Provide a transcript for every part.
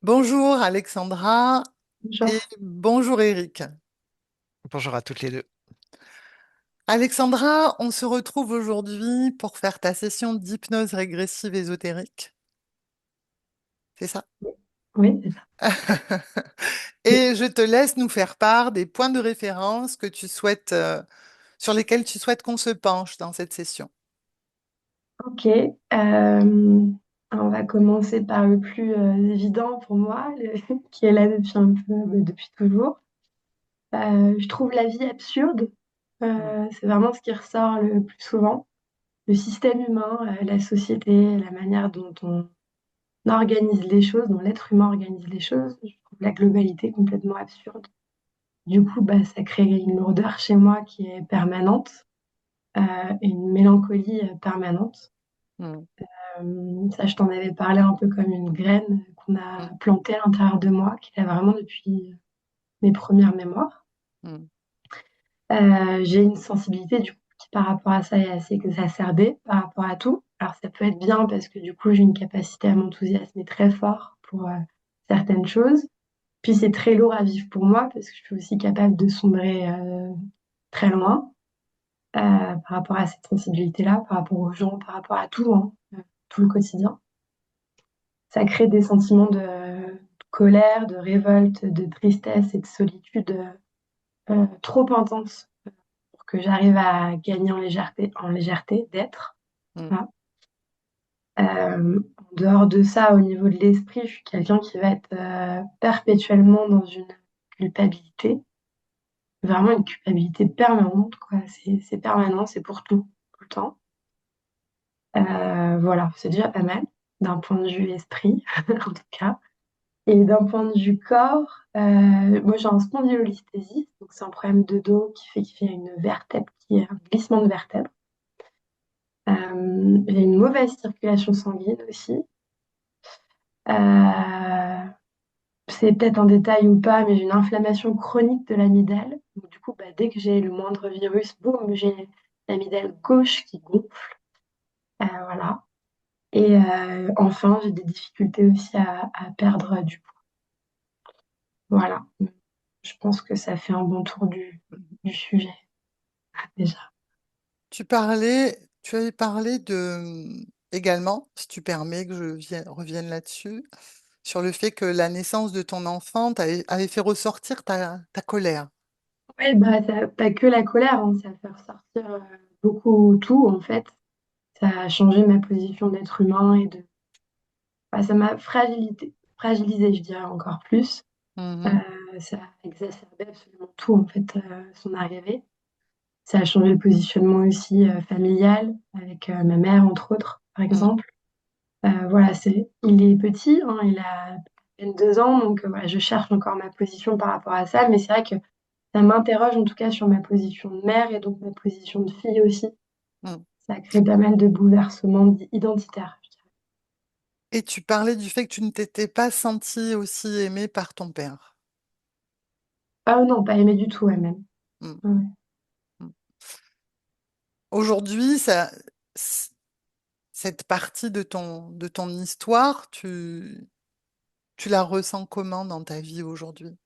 Bonjour Alexandra et Genre, bonjour Eric. Bonjour à toutes les deux. Alexandra, on se retrouve aujourd'hui pour faire ta session d'hypnose régressive ésotérique, c'est ça? oui, c'est ça. Et je te laisse nous faire part des points de référence que tu souhaites, sur lesquels tu souhaites qu'on se penche dans cette session. Ok, on va commencer par le plus évident pour moi, qui est là depuis un peu, depuis toujours. Je trouve la vie absurde. Mm, C'est vraiment ce qui ressort le plus souvent. Le système humain, la société, la manière dont on organise les choses, dont l'être humain organise les choses. Je trouve la globalité complètement absurde. Du coup, bah, ça crée une lourdeur chez moi qui est permanente, euh, et une mélancolie permanente. mm, Ça, je t'en avais parlé un peu comme une graine qu'on a mm, plantée à l'intérieur de moi, qui est là vraiment depuis mes premières mémoires. mm, J'ai une sensibilité du coup qui par rapport à ça est assez exacerbée par rapport à tout. Alors ça peut être bien parce que du coup j'ai une capacité à m'enthousiasmer très fort pour certaines choses. Puis c'est très lourd à vivre pour moi parce que je suis aussi capable de sombrer très loin par rapport à cette sensibilité-là, par rapport aux gens, par rapport à tout, hein, tout le quotidien. Ça crée des sentiments de colère, de révolte, de tristesse et de solitude trop intenses pour que j'arrive à gagner en légèreté d'être. mm. Voilà. En dehors de ça, au niveau de l'esprit, je suis quelqu'un qui va être perpétuellement dans une culpabilité, vraiment une culpabilité permanente, quoi. C'est permanent, c'est pour tout le temps. Voilà, c'est déjà pas mal d'un point de vue esprit, en tout cas. Et d'un point de vue corps, moi j'ai un spondylolisthésis, donc c'est un problème de dos qui fait qu'il y a une vertèbre qui est un glissement de vertèbre. J'ai une mauvaise circulation sanguine aussi. Euh, c'est peut-être un détail ou pas, mais j'ai une inflammation chronique de l'amygdale. Donc, du coup, bah, dès que j'ai le moindre virus, boum, j'ai l'amygdale gauche qui gonfle. Voilà. Et enfin, j'ai des difficultés aussi à perdre du poids. Voilà. Je pense que ça fait un bon tour du sujet déjà. Tu avais parlé également, si tu permets que revienne là-dessus, sur le fait que la naissance de ton enfant avait fait ressortir ta colère. Ouais, bah, ça, pas que la colère, hein, ça fait ressortir beaucoup tout en fait. Ça a changé ma position d'être humain bah, ça m'a fragilisé, je dirais encore plus. Mhm, Ça a exacerbé absolument tout en fait, son arrivée. Ça a changé le positionnement aussi familial avec ma mère entre autres, par mhm. exemple. Voilà, il est petit, hein, il a à peine 2 ans, donc voilà, je cherche encore ma position par rapport à ça, mais c'est vrai que ça m'interroge en tout cas sur ma position de mère et donc ma position de fille aussi. Mm. Ça crée pas mal de bouleversements identitaires, je dirais. Et tu parlais du fait que tu ne t'étais pas sentie aussi aimée par ton père. Ah non, pas aimé du tout, elle-même. Mm, Ouais. mm. Aujourd'hui, c- cette partie de ton histoire, tu la ressens comment dans ta vie aujourd'hui?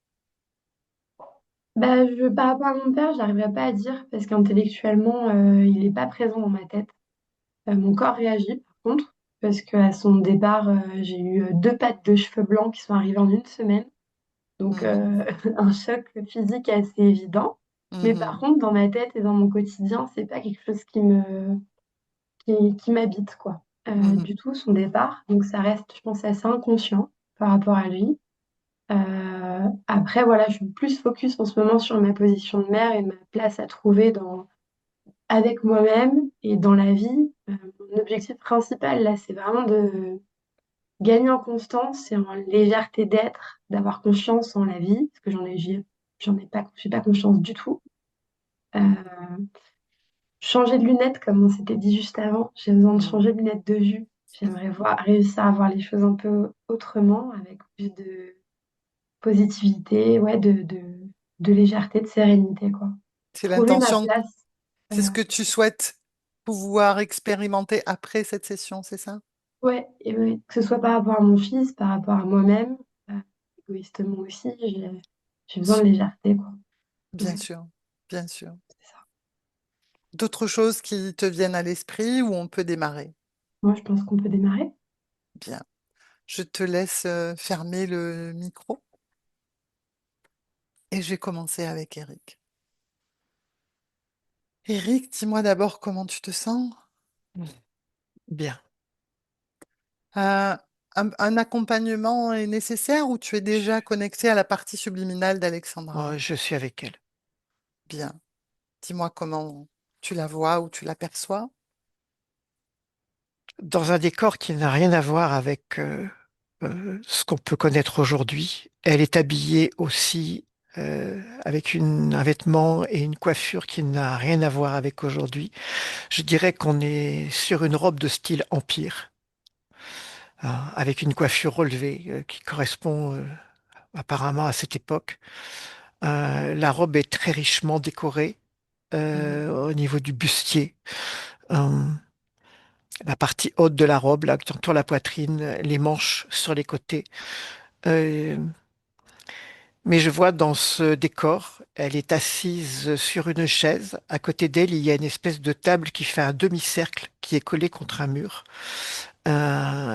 Bah, par rapport à mon père, j'arriverai pas à dire parce qu'intellectuellement, il n'est pas présent dans ma tête. Mon corps réagit par contre, parce qu'à son départ, j'ai eu 2 pattes de cheveux blancs qui sont arrivées en une semaine. Donc, Mhm, un choc physique assez évident. Mais par mhm, contre, dans ma tête et dans mon quotidien, c'est pas quelque chose qui m'habite, quoi. mhm, Du tout, son départ. Donc, ça reste, je pense, assez inconscient par rapport à lui. Après, voilà, je suis plus focus en ce moment sur ma position de mère et ma place à trouver avec moi-même et dans la vie. Mon objectif principal, là, c'est vraiment de gagner en constance et en légèreté d'être, d'avoir confiance en la vie, parce que j'en ai pas, j'ai pas confiance du tout. Euh, changer de lunettes, comme on s'était dit juste avant, j'ai besoin de mhm. changer de lunettes de vue. J'aimerais réussir à voir les choses un peu autrement, avec plus de positivité, ouais, de légèreté, de sérénité, quoi. C'est Trouver ma l'intention, place. c'est ce que tu souhaites pouvoir expérimenter après cette session, c'est ça? Ouais, et ouais, que ce soit par rapport à mon fils, par rapport à moi-même, égoïstement aussi, j'ai besoin de légèreté, quoi. Bien Ouais, sûr, bien sûr. c'est ça. D'autres choses qui te viennent à l'esprit ou on peut démarrer? Moi, je pense qu'on peut démarrer. Bien. Je te laisse fermer le micro et je vais commencer avec Eric. Eric, dis-moi d'abord comment tu te sens. Bien. Euh, un accompagnement est nécessaire ou tu es déjà connecté à la partie subliminale d'Alexandra? Je suis avec elle. Bien. Dis-moi comment tu la vois ou tu l'aperçois. Dans un décor qui n'a rien à voir avec ce qu'on peut connaître aujourd'hui. Elle est habillée aussi avec un vêtement et une coiffure qui n'a rien à voir avec aujourd'hui. Je dirais qu'on est sur une robe de style empire, avec une coiffure relevée qui correspond apparemment à cette époque. La robe est très richement décorée Mhm. au niveau du bustier. Euh, la partie haute de la robe, là, qui entoure la poitrine, les manches sur les côtés. Euh, mais je vois dans ce décor, elle est assise sur une chaise. À côté d'elle, il y a une espèce de table qui fait un demi-cercle qui est collée contre un mur.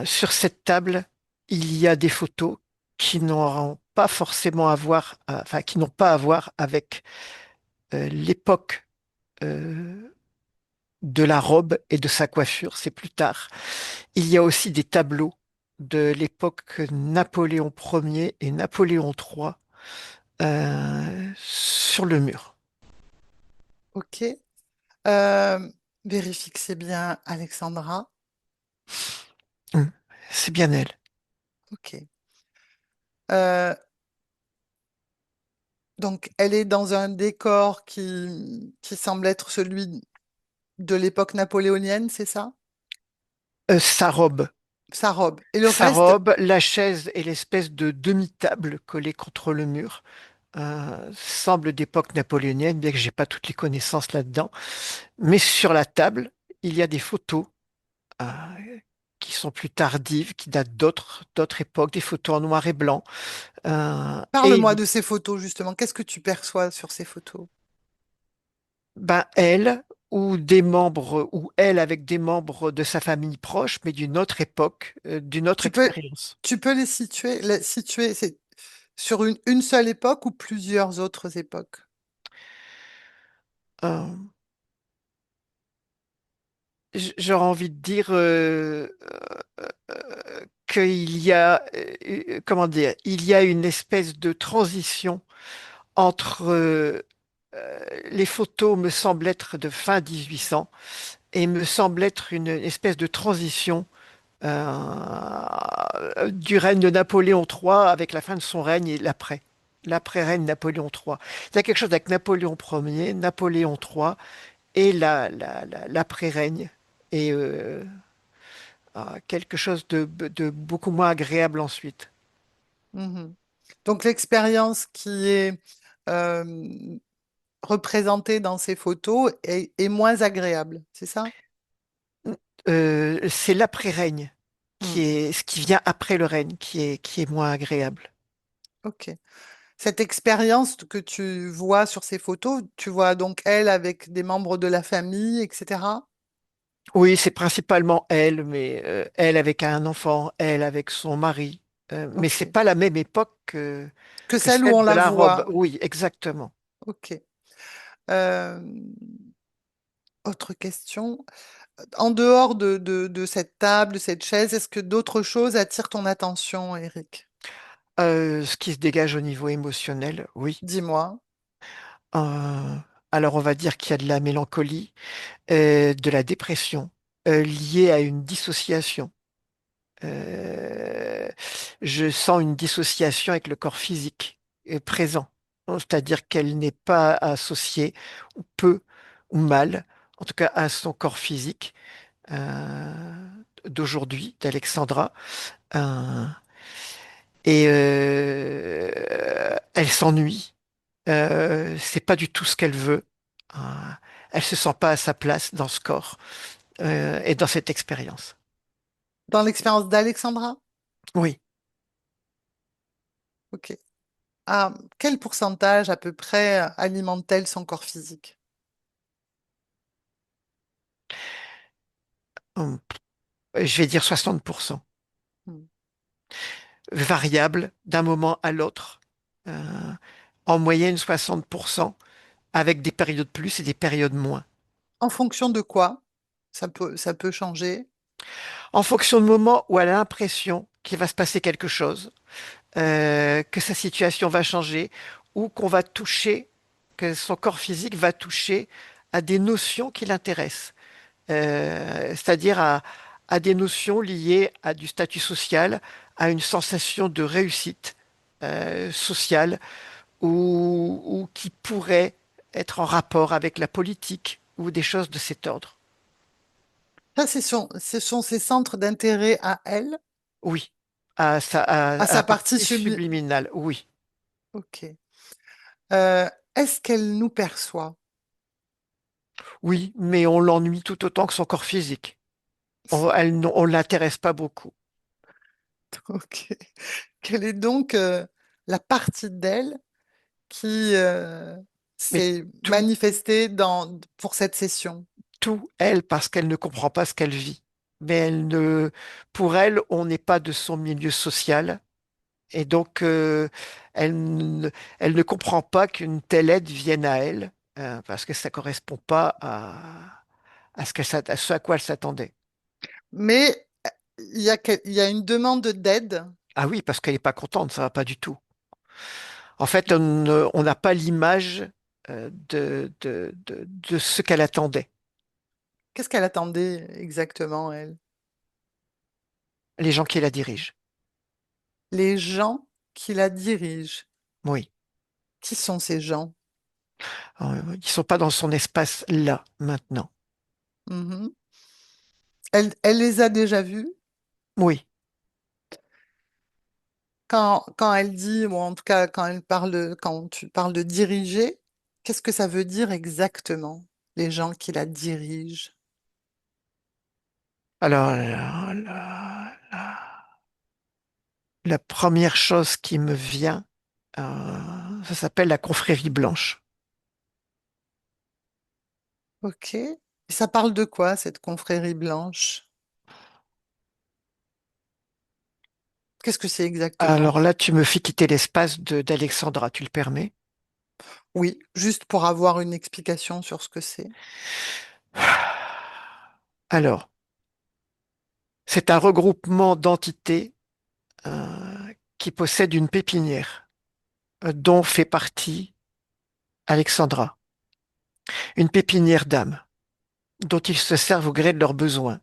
Sur cette table, il y a des photos qui n'auront pas forcément à voir, enfin, qui n'ont pas à voir avec l'époque euh, de la robe et de sa coiffure, c'est plus tard. Il y a aussi des tableaux de l'époque Napoléon Ier et Napoléon III sur le mur. Ok. Euh, vérifie que c'est bien Alexandra. Hum, C'est bien elle. Ok. Euh, donc, elle est dans un décor qui semble être celui de l'époque napoléonienne, c'est ça? Sa robe. Sa robe. Et le Sa reste, robe, la chaise et l'espèce de demi-table collée contre le mur semblent d'époque napoléonienne, bien que j'ai pas toutes les connaissances là-dedans. Mais sur la table, il y a des photos euh, qui sont plus tardives, qui datent d'autres époques, des photos en noir et blanc. Et parle-moi de ces photos, justement. Qu'est-ce que tu perçois sur ces photos? ben, elle, ou des membres, ou elle avec des membres de sa famille proche, mais d'une autre époque, d'une autre Tu peux, expérience. tu peux les situer c'est sur une seule époque ou plusieurs autres époques? Euh, J'aurais envie de dire qu'il y a, comment dire, il y a une espèce de transition entre les photos me semblent être de fin 1800 et me semble être une espèce de transition du règne de Napoléon III avec la fin de son règne et l'après-règne Napoléon III. Il y a quelque chose avec Napoléon Ier, Napoléon III et l'après-règne et quelque chose de beaucoup moins agréable ensuite. Mhm. Donc l'expérience qui est euh, représentée dans ces photos est moins agréable, c'est ça? C'est l'après-règne qui Hmm. est ce qui vient après le règne qui est moins agréable. Ok. Cette expérience que tu vois sur ces photos, tu vois donc elle avec des membres de la famille, etc. Oui, c'est principalement elle, mais elle avec un enfant, elle avec son mari. Mais c'est Ok. pas la même époque Que que celle où celle on de la la robe. voit. Oui, exactement. Ok. Euh, autre question. En dehors de cette table, de cette chaise, est-ce que d'autres choses attirent ton attention, Eric? Ce qui se dégage au niveau émotionnel, oui. Dis-moi. Euh, alors on va dire qu'il y a de la mélancolie, de la dépression liée à une dissociation. Euh, je sens une dissociation avec le corps physique présent, c'est-à-dire qu'elle n'est pas associée, ou peu, ou mal, en tout cas à son corps physique d'aujourd'hui, d'Alexandra. Euh, et elle s'ennuie. C'est pas du tout ce qu'elle veut. Euh, Elle se sent pas à sa place dans ce corps et dans cette expérience. Dans l'expérience d'Alexandra? Oui. Ok. À quel pourcentage à peu près alimente-t-elle son corps physique? Hum, Je vais dire 60%. Hmm. Variable d'un moment à l'autre. Euh, En moyenne 60%, avec des périodes plus et des périodes moins. En fonction de quoi? Ça peut changer. En fonction du moment où elle a l'impression qu'il va se passer quelque chose, que sa situation va changer, ou qu'on va toucher, que son corps physique va toucher à des notions qui l'intéressent. C'est-à-dire à des notions liées à du statut social, à une sensation de réussite sociale, ou qui pourrait être en rapport avec la politique ou des choses de cet ordre. Ça, ce sont ses centres d'intérêt à elle, Oui, à à sa la partie partie subliminale, oui. Ok. Euh, est-ce qu'elle nous perçoit? Oui, mais on l'ennuie tout autant que son corps physique. On l'intéresse pas beaucoup. Ok. Quelle est donc la partie d'elle qui Mais s'est tout, manifestée pour cette session? tout, elle, parce qu'elle ne comprend pas ce qu'elle vit. Mais pour elle, on n'est pas de son milieu social. Et donc, elle ne comprend pas qu'une telle aide vienne à elle, parce que ça correspond pas à ce à quoi elle s'attendait. Mais il y a une demande d'aide. Ah oui, parce qu'elle n'est pas contente, ça va pas du tout. En fait, on n'a pas l'image de ce qu'elle attendait. Qu'est-ce qu'elle attendait exactement, elle? Les gens qui la dirigent. Les gens qui la dirigent. Oui. Qui sont ces gens? Ils sont pas dans son espace là, maintenant. Mhm. Elle les a déjà vus Oui. quand elle dit, ou en tout cas quand elle parle, quand tu parles de diriger, qu'est-ce que ça veut dire exactement, les gens qui la dirigent? Alors, la première chose qui me vient, ça s'appelle la confrérie blanche. Ok. Et ça parle de quoi, cette confrérie blanche? Qu'est-ce que c'est exactement? Alors là, tu me fais quitter l'espace d'Alexandra, tu le permets? Oui, juste pour avoir une explication sur ce que c'est. Alors, c'est un regroupement d'entités qui possèdent une pépinière, dont fait partie Alexandra. Une pépinière d'âme, dont ils se servent au gré de leurs besoins.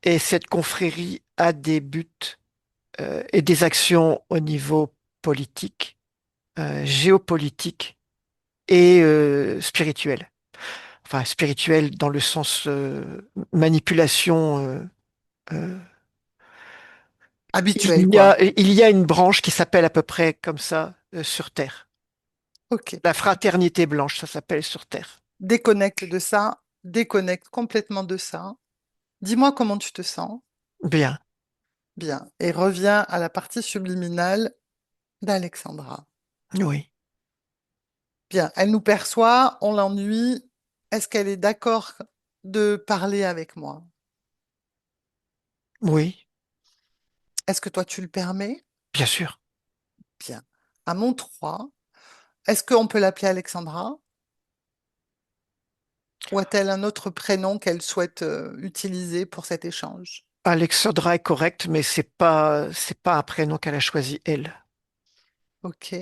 Et cette confrérie a des buts et des actions au niveau politique, géopolitique et spirituel. Enfin, spirituel dans le sens manipulation. Euh, Habituel, quoi. il y a une branche qui s'appelle à peu près comme ça sur Terre. Ok. La fraternité blanche, ça s'appelle sur Terre. Déconnecte de ça, déconnecte complètement de ça. Dis-moi comment tu te sens. Bien, Bien. Et reviens à la partie subliminale d'Alexandra. oui, Bien. Elle nous perçoit, on l'ennuie. Est-ce qu'elle est d'accord de parler avec moi? oui, Est-ce que toi, tu le permets? bien sûr. Bien. À mon 3, est-ce qu'on peut l'appeler Alexandra? Ou a-t-elle un autre prénom qu'elle souhaite utiliser pour cet échange? Alexandra est correcte, mais c'est pas un prénom qu'elle a choisi elle. Ok.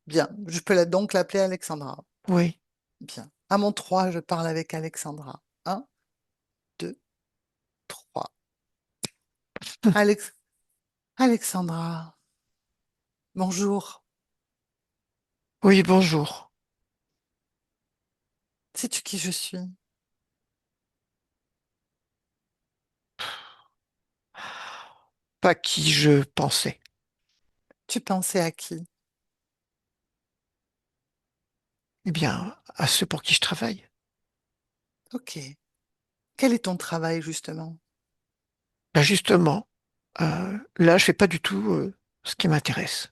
Bien. Je peux donc l'appeler Alexandra. Oui, Bien. À mon 3, je parle avec Alexandra. Un, 2, 3. Alex... Alexandra, bonjour. oui, bonjour. Sais-tu qui je suis? Pas qui je pensais. Tu pensais à qui? Eh bien, à ceux pour qui je travaille. Ok. Quel est ton travail, justement? Là, justement, là, je fais pas du tout ce qui m'intéresse.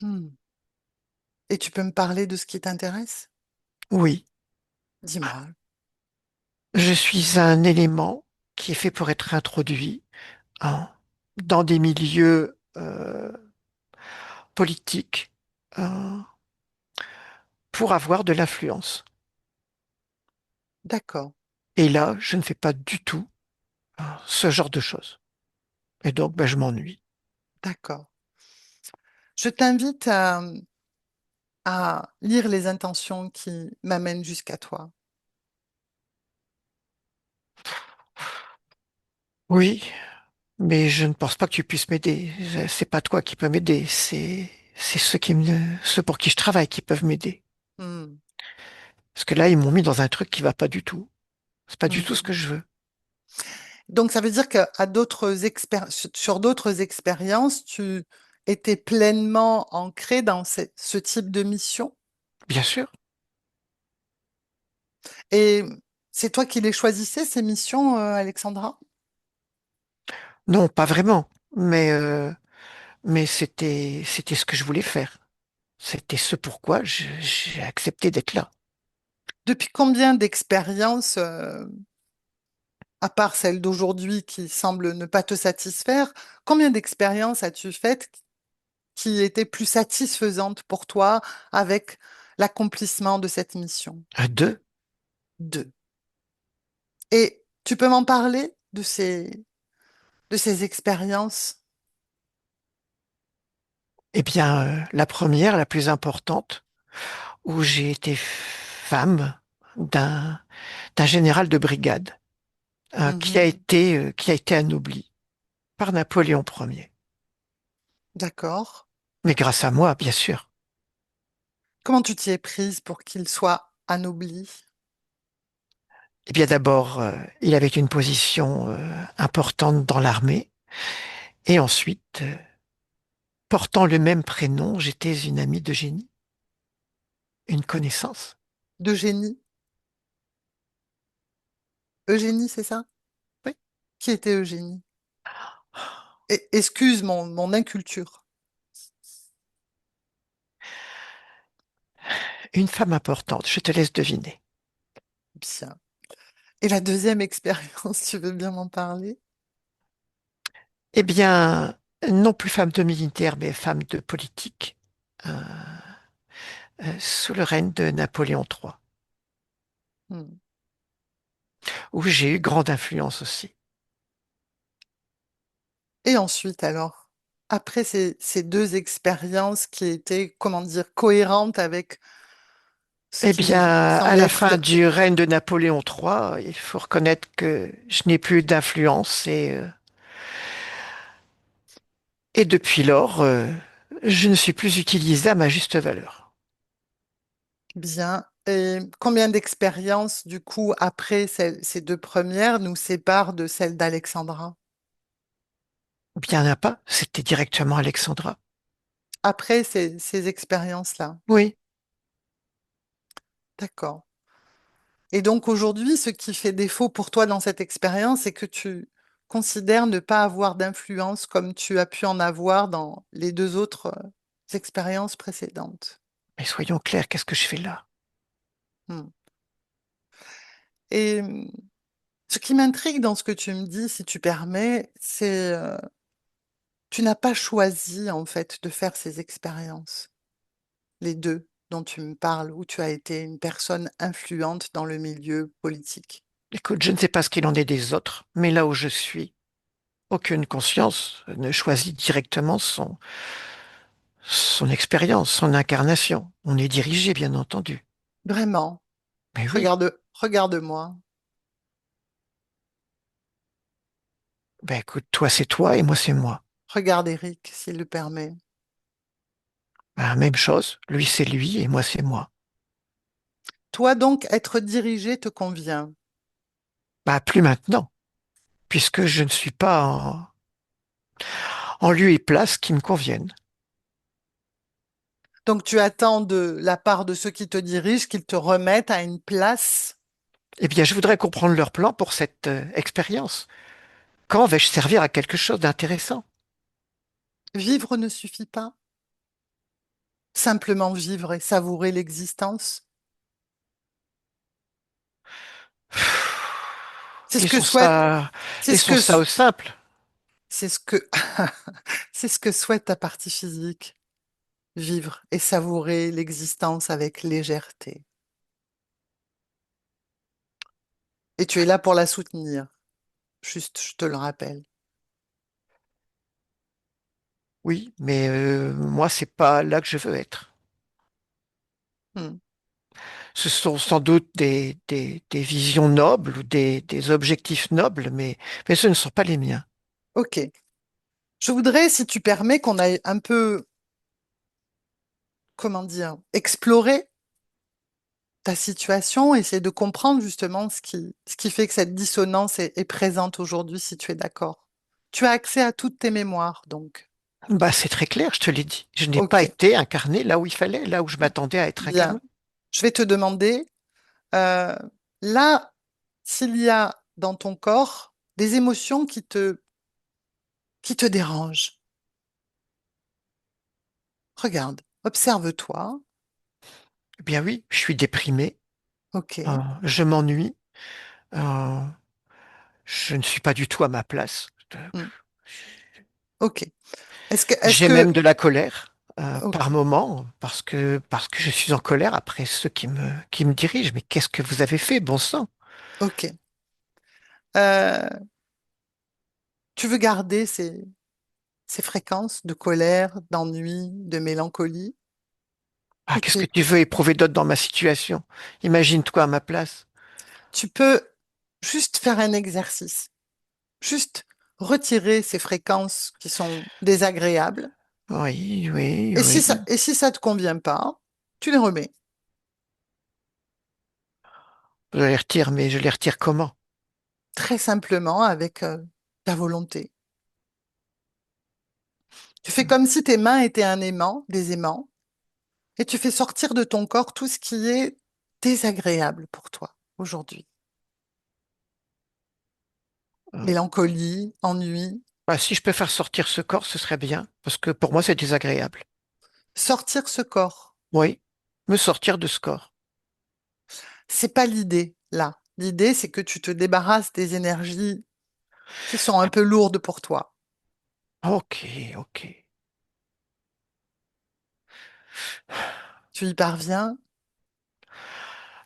Hmm. Et tu peux me parler de ce qui t'intéresse? Oui, Dis-moi. je suis un élément qui est fait pour être introduit en- dans des milieux politiques pour avoir de l'influence. D'accord, Et là, je ne fais pas du tout ce genre de choses. Et donc, ben, je m'ennuie. d'accord. Je t'invite à lire les intentions qui m'amènent jusqu'à toi. Oui, mais je ne pense pas que tu puisses m'aider. C'est pas toi qui peux m'aider, c'est ceux pour qui je travaille qui peuvent m'aider. Hmm, Parce que là, ils m'ont mis dans un truc qui va pas du tout. C'est pas du tout ce hmm. que je veux. Donc, ça veut dire qu'à sur d'autres expériences, tu étais pleinement ancré dans ce type de mission. Bien sûr. Et c'est toi qui les choisissais, ces missions, Alexandra? Non, pas vraiment. Mais c'était ce que je voulais faire. C'était ce pourquoi j'ai accepté d'être là. Depuis combien d'expériences, à part celle d'aujourd'hui qui semble ne pas te satisfaire, combien d'expériences as-tu faites qui étaient plus satisfaisantes pour toi avec l'accomplissement de cette mission? À deux, Deux. Et tu peux m'en parler de ces expériences? eh bien, la première, la plus importante, où j'ai été femme d'un d'un général de brigade Mhm. qui a été anobli par Napoléon Ier. D'accord. Mais grâce à moi, bien sûr. Comment tu t'y es prise pour qu'il soit anobli? Eh bien, d'abord, il avait une position importante dans l'armée, et ensuite, portant le même prénom, j'étais une amie de génie, une connaissance. De génie? Eugénie, c'est ça? Oui, Qui était Eugénie? Excuse mon inculture. une femme importante, je te laisse deviner. Bien. Et la deuxième expérience, tu veux bien m'en parler? Eh bien, non plus femme de militaire, mais femme de politique, euh, sous le règne de Napoléon III, Hmm. où j'ai eu grande influence aussi. Et ensuite, alors, après ces deux expériences qui étaient, comment dire, cohérentes avec ce Eh bien, qui à semble la être fin du règne de Napoléon III, il faut reconnaître que je n'ai plus d'influence et depuis lors, je ne suis plus utilisé à ma juste valeur. bien. Et combien d'expériences, du coup, après ces deux premières, nous séparent de celle d'Alexandra? Bien à pas, c'était directement Alexandra. Après ces expériences-là. Oui, D'accord. Et donc aujourd'hui, ce qui fait défaut pour toi dans cette expérience, c'est que tu considères ne pas avoir d'influence comme tu as pu en avoir dans les deux autres expériences précédentes. mais soyons clairs, qu'est-ce que je fais là? Hmm. Et ce qui m'intrigue dans ce que tu me dis, si tu permets, c'est tu n'as pas choisi en fait de faire ces expériences, les deux dont tu me parles, où tu as été une personne influente dans le milieu politique. Écoute, je ne sais pas ce qu'il en est des autres, mais là où je suis, aucune conscience ne choisit directement son expérience, son incarnation. On est dirigé, bien entendu. Vraiment, Mais oui, regarde-moi. ben écoute, toi c'est toi et moi c'est moi. Regarde Eric, s'il le permet. Ben, même chose, lui c'est lui et moi c'est moi. Toi donc, être dirigé te convient. Bah plus maintenant, puisque je ne suis pas en lieu et place qui me conviennent. Donc tu attends de la part de ceux qui te dirigent qu'ils te remettent à une place. Eh bien, je voudrais comprendre leur plan pour cette expérience. Quand vais-je servir à quelque chose d'intéressant? Vivre ne suffit pas. Simplement vivre et savourer l'existence. C'est ce que Laissons souhaite, ça, c'est ce laissons que, ça au simple. c'est ce que, c'est ce que souhaite ta partie physique. Vivre et savourer l'existence avec légèreté. Et tu es là pour la soutenir. Juste, je te le rappelle. Oui, mais moi, c'est pas là que je veux être. Hmm. Ce sont sans doute des visions nobles ou des objectifs nobles, mais ce ne sont pas les miens. Ok. Je voudrais, si tu permets, qu'on aille un peu, comment dire, explorer ta situation, essayer de comprendre justement ce qui fait que cette dissonance est présente aujourd'hui, si tu es d'accord. Tu as accès à toutes tes mémoires, donc. Bah, c'est très clair, je te l'ai dit. Je n'ai pas Ok, été incarné là où il fallait, là où je m'attendais à être incarné. bien. Je vais te demander, euh, là, s'il y a dans ton corps des émotions qui te dérangent. Regarde, observe-toi. Eh bien oui, je suis déprimé, Ok. je m'ennuie, euh, je ne suis pas du tout à ma place. Hmm. Ok. Est-ce J'ai que, même de la colère ok, par moment parce que je suis en colère après ceux qui me dirigent. Mais qu'est-ce que vous avez fait, bon sang? ok. Euh, Tu veux garder ces fréquences de colère, d'ennui, de mélancolie, Ah, ou qu'est-ce que tu veux éprouver d'autre dans ma situation? Imagine-toi à ma place. tu peux juste faire un exercice, juste retirer ces fréquences qui sont désagréables, Oui, oui, oui. et si ça te convient pas, tu les remets, Je les retire, mais je les retire comment? très simplement avec ta volonté. Tu fais comme si tes mains étaient un aimant, des aimants, et tu fais sortir de ton corps tout ce qui est désagréable pour toi aujourd'hui. Euh, Mélancolie, ennui. Bah, si je peux faire sortir ce corps, ce serait bien, parce que pour moi, c'est désagréable. Sortir ce corps, Oui, me sortir de ce corps. c'est pas l'idée là. L'idée, c'est que tu te débarrasses des énergies qui sont un peu lourdes pour toi. Ok, ok. Tu y parviens.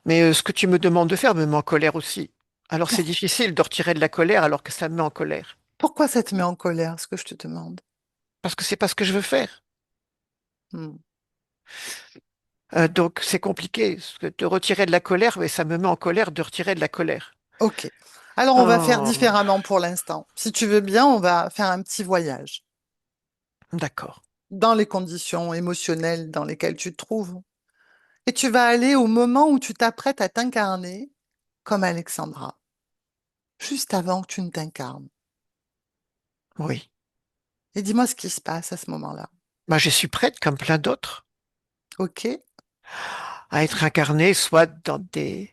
Mais ce que tu me demandes de faire me met en colère aussi. Alors c'est Pour- difficile de retirer de la colère alors que ça me met en colère. Pourquoi ça te met en colère, ce que je te demande? Parce que c'est pas ce que je veux faire. Hmm. Donc c'est compliqué. Parce que de retirer de la colère, mais ça me met en colère de retirer de la colère. Ok. Alors, on va faire Oh, différemment pour l'instant. Si tu veux bien, on va faire un petit voyage d'accord. dans les conditions émotionnelles dans lesquelles tu te trouves. Et tu vas aller au moment où tu t'apprêtes à t'incarner comme Alexandra, juste avant que tu ne t'incarnes. Oui. Et dis-moi ce qui se passe à ce moment-là. Bah, je suis prête, comme plein d'autres, Ok? à être incarnée soit dans des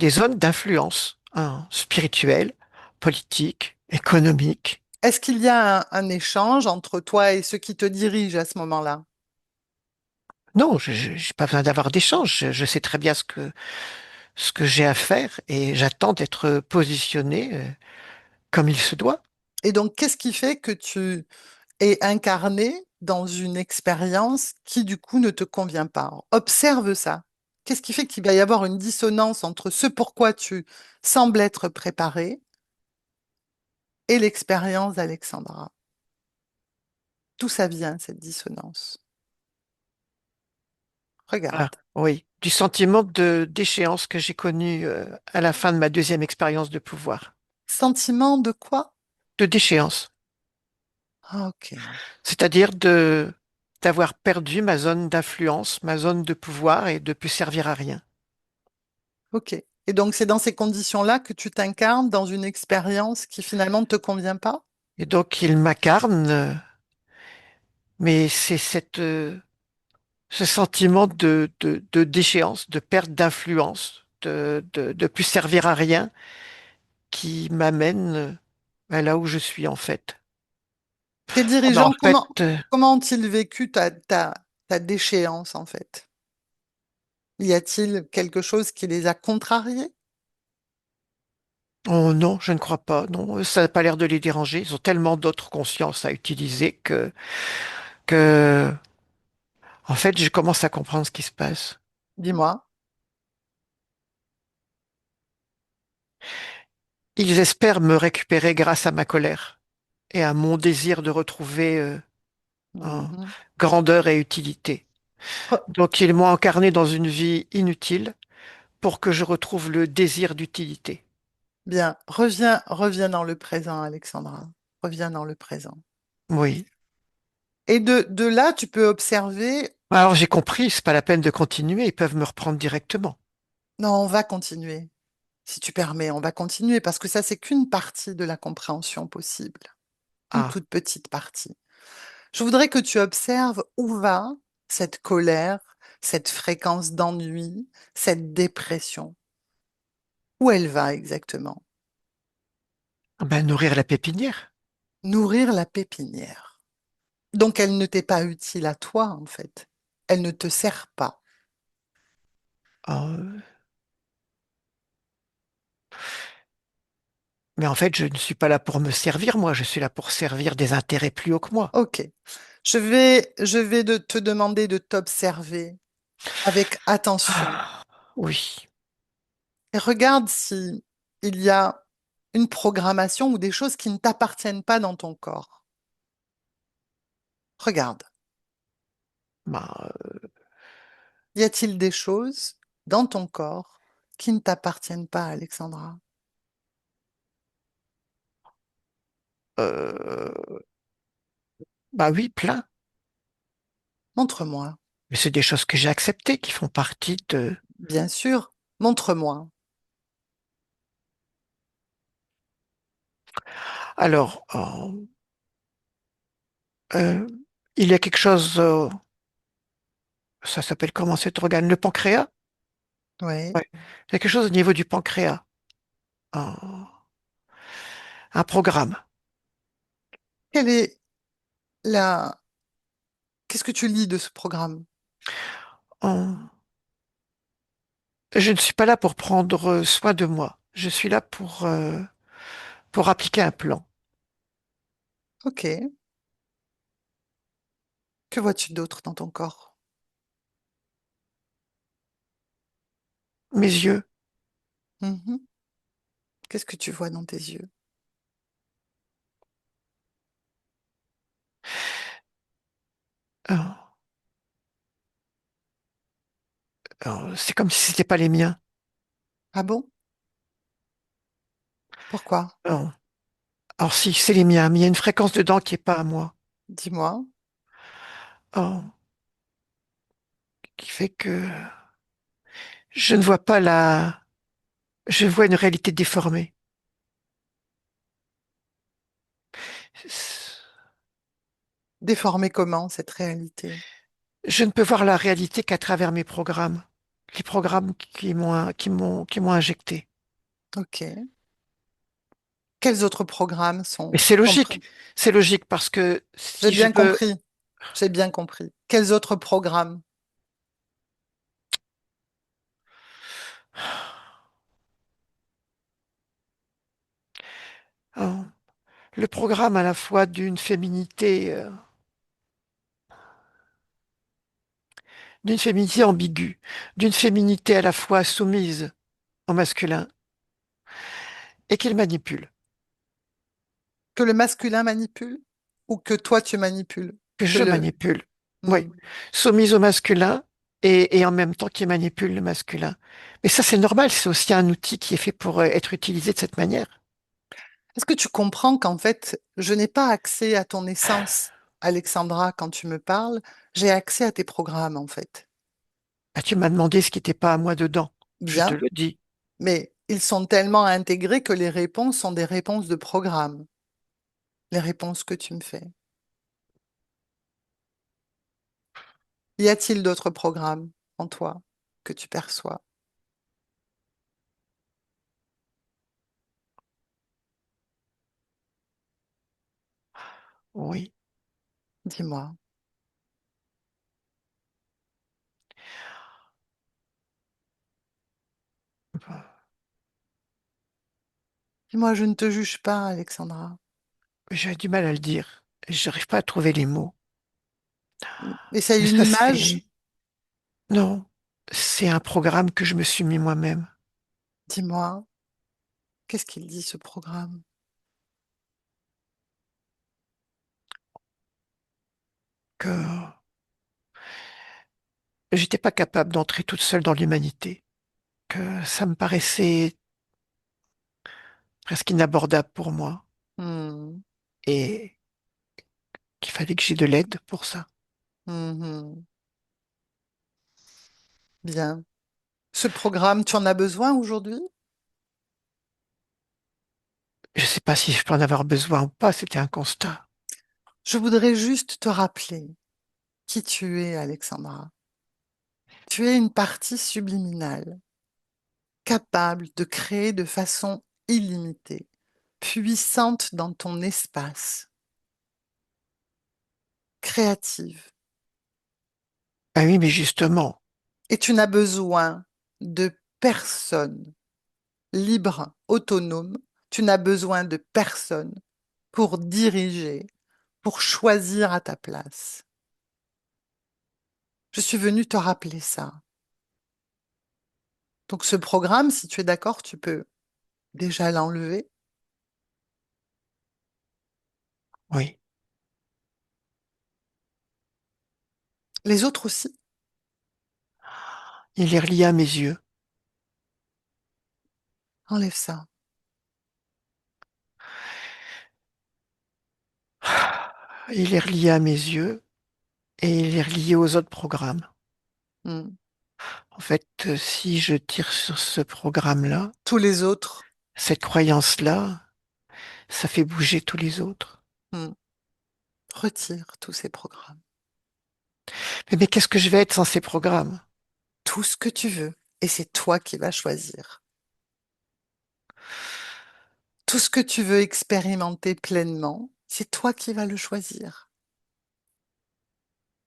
zones d'influence, hein, spirituelle, politique, économique. Est-ce qu'il y a un échange entre toi et ceux qui te dirigent à ce moment-là? Non, j'ai pas besoin d'avoir d'échange. Je sais très bien ce que j'ai à faire et j'attends d'être positionné comme il se doit. Et donc, qu'est-ce qui fait que tu es incarné dans une expérience qui, du coup, ne te convient pas? Observe ça. Qu'est-ce qui fait qu'il va y avoir une dissonance entre ce pourquoi tu sembles être préparé et l'expérience d'Alexandra? D'où ça vient, cette dissonance? Ah, Regarde. oui, du sentiment de d'échéance que j'ai connu à la fin de ma deuxième expérience de pouvoir. Sentiment de quoi? De déchéance, Ah, ok. c'est-à-dire de d'avoir perdu ma zone d'influence, ma zone de pouvoir et de plus servir à rien. Ok. Et donc, c'est dans ces conditions-là que tu t'incarnes dans une expérience qui finalement ne te convient pas? Et donc il m'incarne, mais c'est ce sentiment de déchéance, de perte d'influence, de plus servir à rien qui m'amène à là où je suis en fait. Tes Oh, ben, en dirigeants, fait, comment ont-ils vécu ta déchéance, en fait? Y a-t-il quelque chose qui les a contrariés? oh non, je ne crois pas. Non, ça n'a pas l'air de les déranger. Ils ont tellement d'autres consciences à utiliser que, en fait, je commence à comprendre ce qui se passe. Dis-moi. Ils espèrent me récupérer grâce à ma colère et à mon désir de retrouver Mhm. grandeur et utilité. Re- Donc, ils m'ont incarné dans une vie inutile pour que je retrouve le désir d'utilité. Bien, reviens dans le présent, Alexandra. Reviens dans le présent. Oui. Et de là, tu peux observer. Alors, j'ai compris, c'est pas la peine de continuer, ils peuvent me reprendre directement. Non, on va continuer. Si tu permets, on va continuer parce que ça, c'est qu'une partie de la compréhension possible. Une Ah, toute petite partie. Je voudrais que tu observes où va cette colère, cette fréquence d'ennui, cette dépression. Où elle va exactement? ben, nourrir la pépinière. Nourrir la pépinière. Donc, elle ne t'est pas utile à toi, en fait. Elle ne te sert pas. Ah, mais en fait, je ne suis pas là pour me servir, moi, je suis là pour servir des intérêts plus hauts que moi. Ok. Je vais te demander de t'observer avec attention Ah, oui. et regarde si il y a une programmation ou des choses qui ne t'appartiennent pas dans ton corps. Regarde. Ben, Y a-t-il des choses dans ton corps qui ne t'appartiennent pas, Alexandra? euh, bah oui, plein. Montre-moi. Mais c'est des choses que j'ai acceptées, qui font partie de... Bien sûr, montre-moi. Alors, euh, il y a quelque chose, ça s'appelle comment cet organe? Le pancréas? Oui. Ouais. Il y a quelque chose au niveau du pancréas. Un, un programme. Quelle est la... Qu'est-ce que tu lis de ce programme? Un- Je ne suis pas là pour prendre soin de moi. Je suis là pour appliquer un plan. Ok. Que vois-tu d'autre dans ton corps? Mes yeux, Mhm. Qu'est-ce que tu vois dans tes yeux? euh, c'est comme si c'était pas les miens. Ah bon? Pourquoi? Euh, Alors si, c'est les miens, mais il y a une fréquence dedans qui est pas à moi. Dis-moi. Euh, qui fait que je ne vois pas je vois une réalité déformée. Déformer comment cette réalité? Je ne peux voir la réalité qu'à travers mes programmes. Les programmes qui m'ont injecté. Ok. Quels autres programmes sont Mais c'est logique. compris? C'est logique parce que J'ai si je bien veux, compris. J'ai bien compris. Quels autres programmes? euh, le programme à la fois d'une féminité ambiguë, d'une féminité à la fois soumise au masculin et qu'il manipule, Que le masculin manipule? Ou que toi tu manipules? que Que je le... manipule. Oui, Hmm. soumise au masculin et en même temps qui manipule le masculin. Mais ça, c'est normal, c'est aussi un outil qui est fait pour être utilisé de cette manière. Est-ce que tu comprends qu'en fait, je n'ai pas accès à ton essence, Alexandra, quand tu me parles, j'ai accès à tes programmes, en fait. Ah, tu m'as demandé ce qui n'était pas à moi dedans. Je te Bien, le dis. mais ils sont tellement intégrés que les réponses sont des réponses de programme, les réponses que tu me fais. Y a-t-il d'autres programmes en toi que tu perçois? Oui. Dis-moi. Dis-moi, je ne te juge pas, Alexandra. J'ai du mal à le dire. J'arrive pas à trouver les mots. Mais Essaye une ça, image. c'est... Non, c'est un programme que je me suis mis moi-même. Dis-moi, qu'est-ce qu'il dit ce programme? Que j'étais pas capable d'entrer toute seule dans l'humanité. Que ça me paraissait presque inabordable pour moi. Hmm, Et qu'il fallait que j'ai de l'aide pour ça. mhm. Bien. Ce programme, tu en as besoin aujourd'hui? Je sais pas si je peux en avoir besoin ou pas, c'était un constat. Je voudrais juste te rappeler qui tu es, Alexandra. Tu es une partie subliminale, capable de créer de façon illimitée, puissante dans ton espace, créative. Ah oui, mais justement, Et tu n'as besoin de personne, libre, autonome. Tu n'as besoin de personne pour diriger, pour choisir à ta place. Je suis venue te rappeler ça. Donc ce programme, si tu es d'accord, tu peux déjà l'enlever. oui, Les autres aussi, il est relié à mes yeux. enlève ça. Il est relié à mes yeux et il est relié aux autres programmes. Hmm. En fait, si je tire sur ce programme-là, Tous les autres, cette croyance-là, ça fait bouger tous les autres. hmm, retire tous ces programmes. Mais qu'est-ce que je vais être sans ces programmes? Tout ce que tu veux. Et c'est toi qui vas choisir. Tout ce que tu veux expérimenter pleinement, c'est toi qui vas le choisir.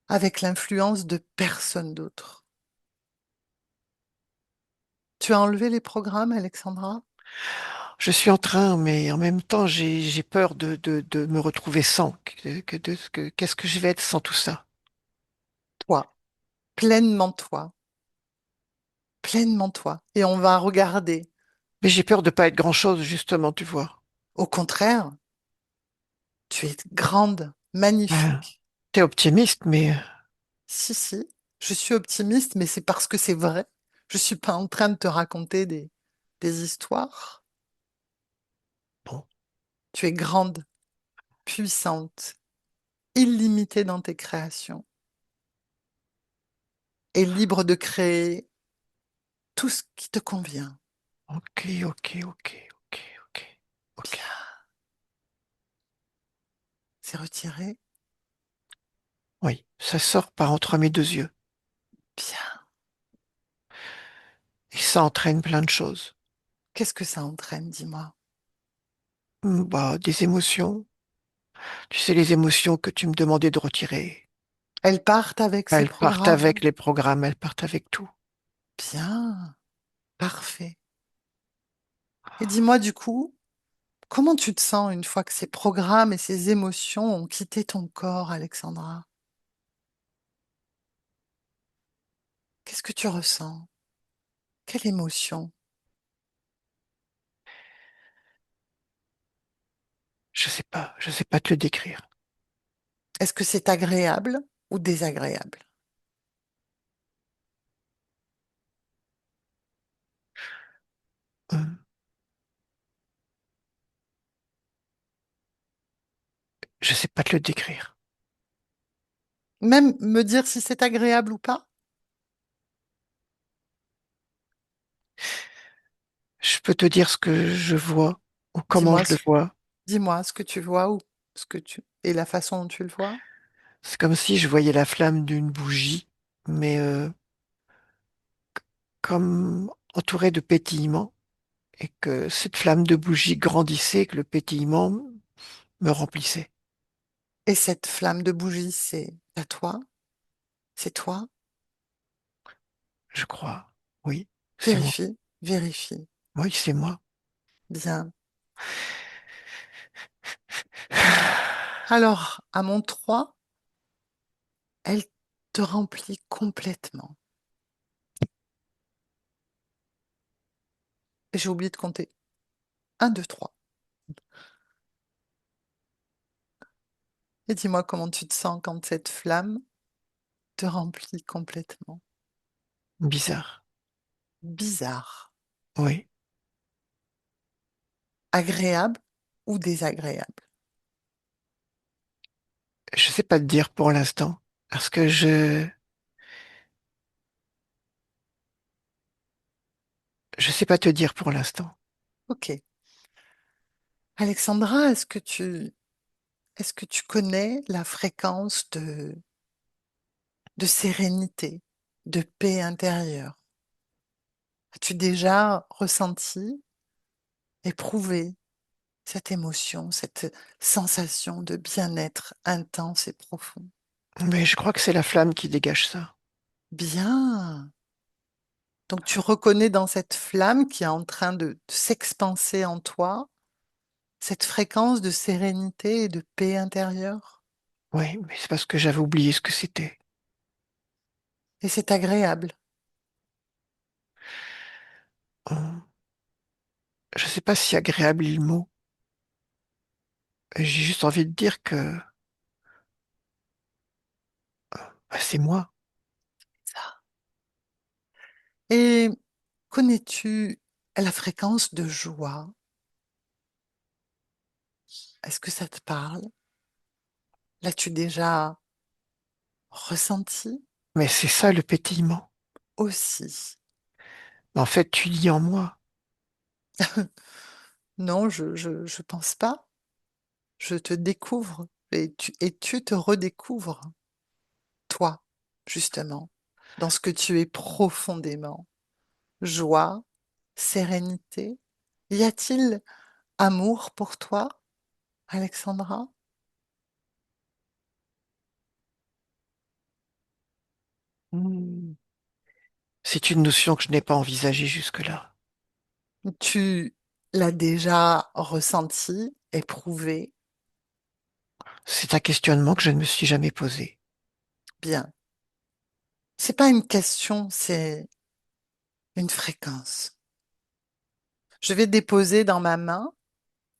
Avec l'influence de personne d'autre. Tu as enlevé les programmes, Alexandra? Je suis en train, mais en même temps, j'ai peur de me retrouver sans. Qu'est-ce que je vais être sans tout ça? Toi, pleinement toi, pleinement toi. Et on va regarder. Mais j'ai peur de pas être grand-chose, justement, tu vois. Au contraire, tu es grande, Ben, magnifique. t'es optimiste, mais Si, si, je suis optimiste, mais c'est parce que c'est vrai. Je suis pas en train de te raconter des histoires. bon, Tu es grande, puissante, illimitée dans tes créations et libre de créer tout ce qui te convient. ok, ok, ok, ok, ok, ok. Bien, c'est retiré. Oui, ça sort par entre mes deux yeux. Bien. Et ça entraîne plein de choses. Qu'est-ce que ça entraîne, dis-moi? Bah, des émotions. Tu sais, les émotions que tu me demandais de retirer. Elles partent avec ces Elles partent programmes. avec les programmes, elles partent avec tout. Bien, parfait. Et dis-moi du coup, comment tu te sens une fois que ces programmes et ces émotions ont quitté ton corps, Alexandra? Qu'est-ce que tu ressens? Quelle émotion? Je sais pas te le décrire. Est-ce que c'est agréable ou désagréable? Hum, Je sais pas te le décrire. Même me dire si c'est agréable ou pas? Je peux te dire ce que je vois ou comment Dis-moi je le ce, vois. dis-moi ce que tu vois ou ce que tu et la façon dont tu le vois. C'est comme si je voyais la flamme d'une bougie, mais comme entourée de pétillements, et que cette flamme de bougie grandissait, que le pétillement me remplissait. Et cette flamme de bougie, c'est à toi? C'est toi? je crois. Oui, c'est moi. Vérifie, vérifie. Oui, c'est moi. Bien. Alors, à mon 3, elle te remplit complètement. Et j'ai oublié de compter. Un, 2, 3. Et dis-moi comment tu te sens quand cette flamme te remplit complètement. Bizarre. Bizarre. Oui. Agréable ou désagréable? Je sais pas te dire pour l'instant. Parce que je sais pas te dire pour l'instant. Ok. Alexandra, est-ce que tu connais la fréquence de sérénité, de paix intérieure? As-tu déjà ressenti, éprouvé cette émotion, cette sensation de bien-être intense et profond? Mais je crois que c'est la flamme qui dégage ça. Bien. Donc tu reconnais dans cette flamme qui est en train de s'expanser en toi cette fréquence de sérénité et de paix intérieure. Oui, mais c'est parce que j'avais oublié ce que c'était. Et c'est agréable. Hum, Je sais pas si agréable est le mot. J'ai juste envie de dire que bah, c'est moi. Ça. Et connais-tu la fréquence de joie? Est-ce que ça te parle? L'as-tu déjà ressenti Mais c'est ça le pétillement. aussi? En fait, tu lis en moi. Non, je pense pas. Je te découvre et tu te redécouvres, toi, justement, dans ce que tu es profondément. Joie, sérénité. Y a-t-il amour pour toi, Alexandra? Hmm. C'est une notion que je n'ai pas envisagée jusque-là. Tu l'as déjà ressenti, éprouvé? C'est un questionnement que je ne me suis jamais posé. Bien. C'est pas une question, c'est une fréquence. Je vais déposer dans ma main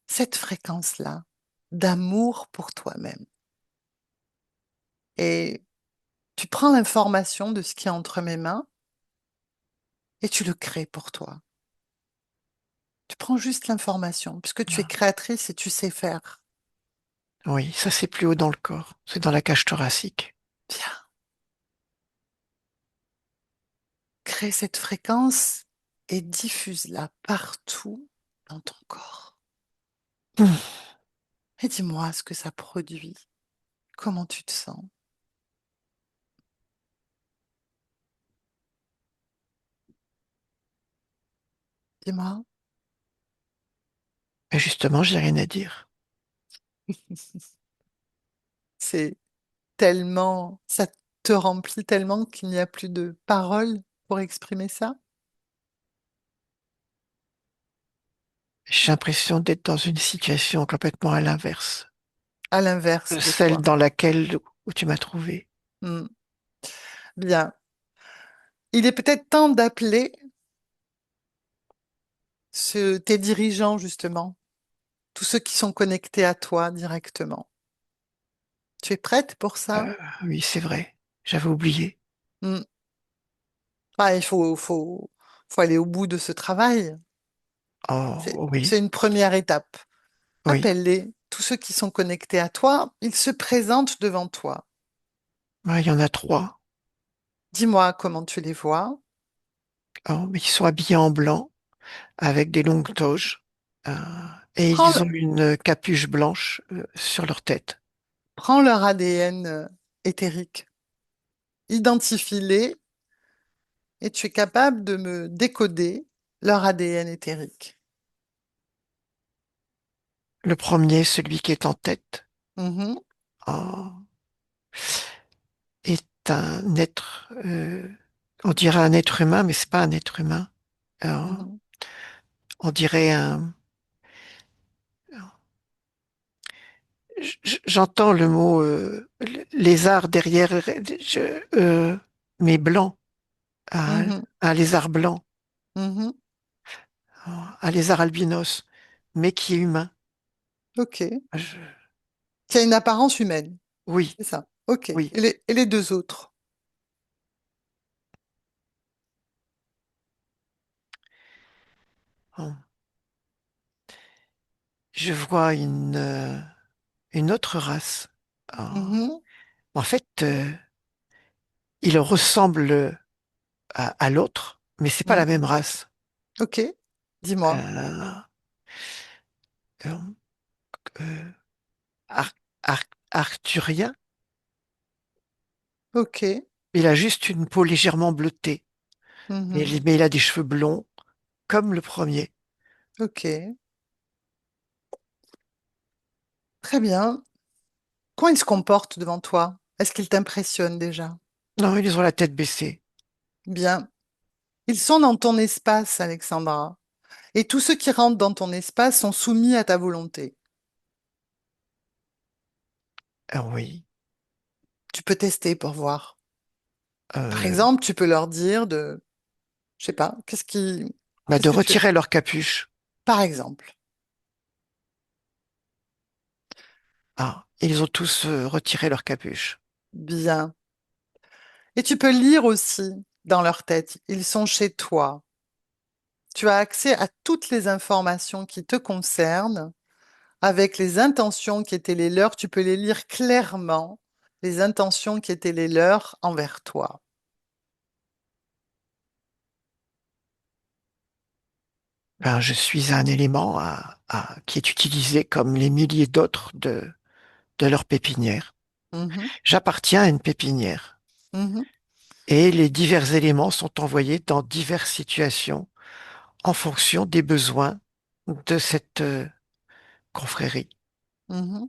cette fréquence-là d'amour pour toi-même. Et tu prends l'information de ce qui est entre mes mains et tu le crées pour toi. Tu prends juste l'information, puisque tu es Ah, créatrice et tu sais faire. oui, ça c'est plus haut dans le corps. C'est dans la cage thoracique. Bien. Crée cette fréquence et diffuse-la partout dans ton corps. Hmm. Et dis-moi ce que ça produit. Comment tu te sens? Dis-moi. Et justement, j'ai rien à dire. C'est tellement, ça te remplit tellement qu'il n'y a plus de paroles pour exprimer ça. J'ai l'impression d'être dans une situation complètement à l'inverse À de l'inverse de celle toi. dans laquelle où tu m'as trouvé. Hmm. Bien. Il est peut-être temps d'appeler tes dirigeants, justement, tous ceux qui sont connectés à toi directement. Tu es prête pour ça? Euh, oui, c'est vrai. J'avais oublié. Hmm. Ah, faut aller au bout de ce travail. Oh, C'est oui, une première étape. oui. Appelle-les, tous ceux qui sont connectés à toi, ils se présentent devant toi. Ouais, il y en a trois. Dis-moi comment tu les vois. Oh, mais ils sont habillés en blanc avec des longues toges. euh, et Prends, ils ont une capuche blanche sur leur tête. prends leur ADN éthérique, identifie-les et tu es capable de me décoder leur ADN éthérique. Le premier, celui qui est en tête, Mhm. en- est un être, on dirait un être humain, mais c'est pas un être humain. Euh, Mhm, on dirait un, j'entends le mot lézard derrière, mais blanc, mhm, un lézard blanc, mhm. un lézard albinos, mais qui est humain. Ok. Je- Qui a une apparence humaine, oui, c'est ça. Ok. oui. Et les deux autres? Bon. Je vois une autre race. Mhm, En fait, il ressemble à l'autre, mais c'est pas mhm. la même race. Ok. Dis-moi. Euh, euh, euh, Ar- Arcturien, Ok. il a juste une peau légèrement bleutée, Mhm, mais il a des cheveux blonds comme le premier. ok. Très bien. Comment ils se comportent devant toi? Est-ce qu'ils t'impressionnent déjà? Non, ils ont la tête baissée. Bien. Ils sont dans ton espace, Alexandra. Et tous ceux qui rentrent dans ton espace sont soumis à ta volonté. Ah oui. Tu peux tester pour voir. Par Euh, exemple, tu peux leur dire de, je sais pas, Bah, qu'est-ce de que tu, retirer leur capuche. par exemple. Ah, ils ont tous retiré leur capuche. Bien. Et tu peux lire aussi dans leur tête. Ils sont chez toi. Tu as accès à toutes les informations qui te concernent avec les intentions qui étaient les leurs. Tu peux les lire clairement, les intentions qui étaient les leurs envers toi. Ben, je suis un élément qui est utilisé comme les milliers d'autres de leur pépinière. Mhm, J'appartiens à une pépinière mhm, et les divers éléments sont envoyés dans diverses situations en fonction des besoins de cette confrérie. mhm.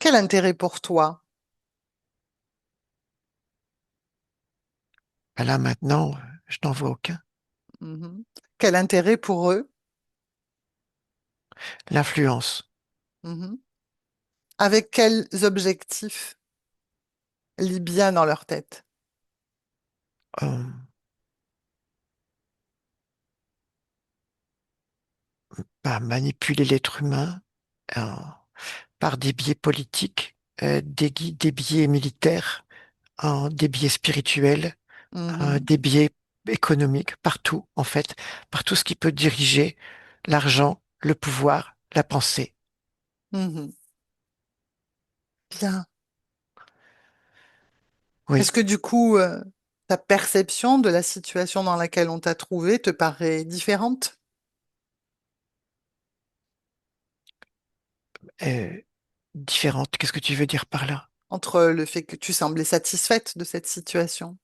Quel intérêt pour toi? Ben là maintenant, je n'en vois aucun. Mhm. Quel intérêt pour eux? L'influence, Mhm. Avec quels objectifs? Lis bien dans leur tête. euh, ben, manipuler l'être humain euh, par des biais politiques, des biais militaires, des biais spirituels, Mhm, des biais économiques, partout en fait, par tout ce qui peut diriger l'argent, le pouvoir, la pensée. mhm. Bien. Est-ce Oui, que du coup, ta perception de la situation dans laquelle on t'a trouvé te paraît différente euh, différente. Qu'est-ce que tu veux dire par là? entre le fait que tu semblais satisfaite de cette situation?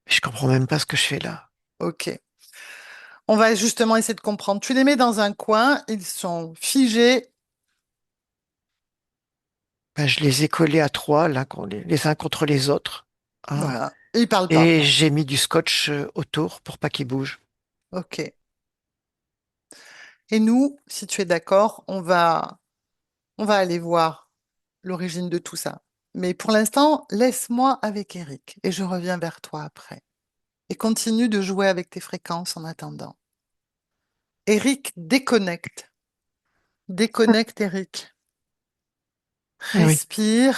Je comprends même pas ce que je fais là. Ok. On va justement essayer de comprendre. Tu les mets dans un coin, ils sont figés. Ben, je les ai collés à trois, les uns contre les autres, hein, Voilà. Et ils parlent pas. et j'ai mis du scotch autour pour pas qu'ils bougent. Ok. Et nous, si tu es d'accord, on va aller voir l'origine de tout ça. Mais pour l'instant, laisse-moi avec Eric et je reviens vers toi après. Et continue de jouer avec tes fréquences en attendant. Eric, déconnecte. Déconnecte, Eric. Eh oui, Respire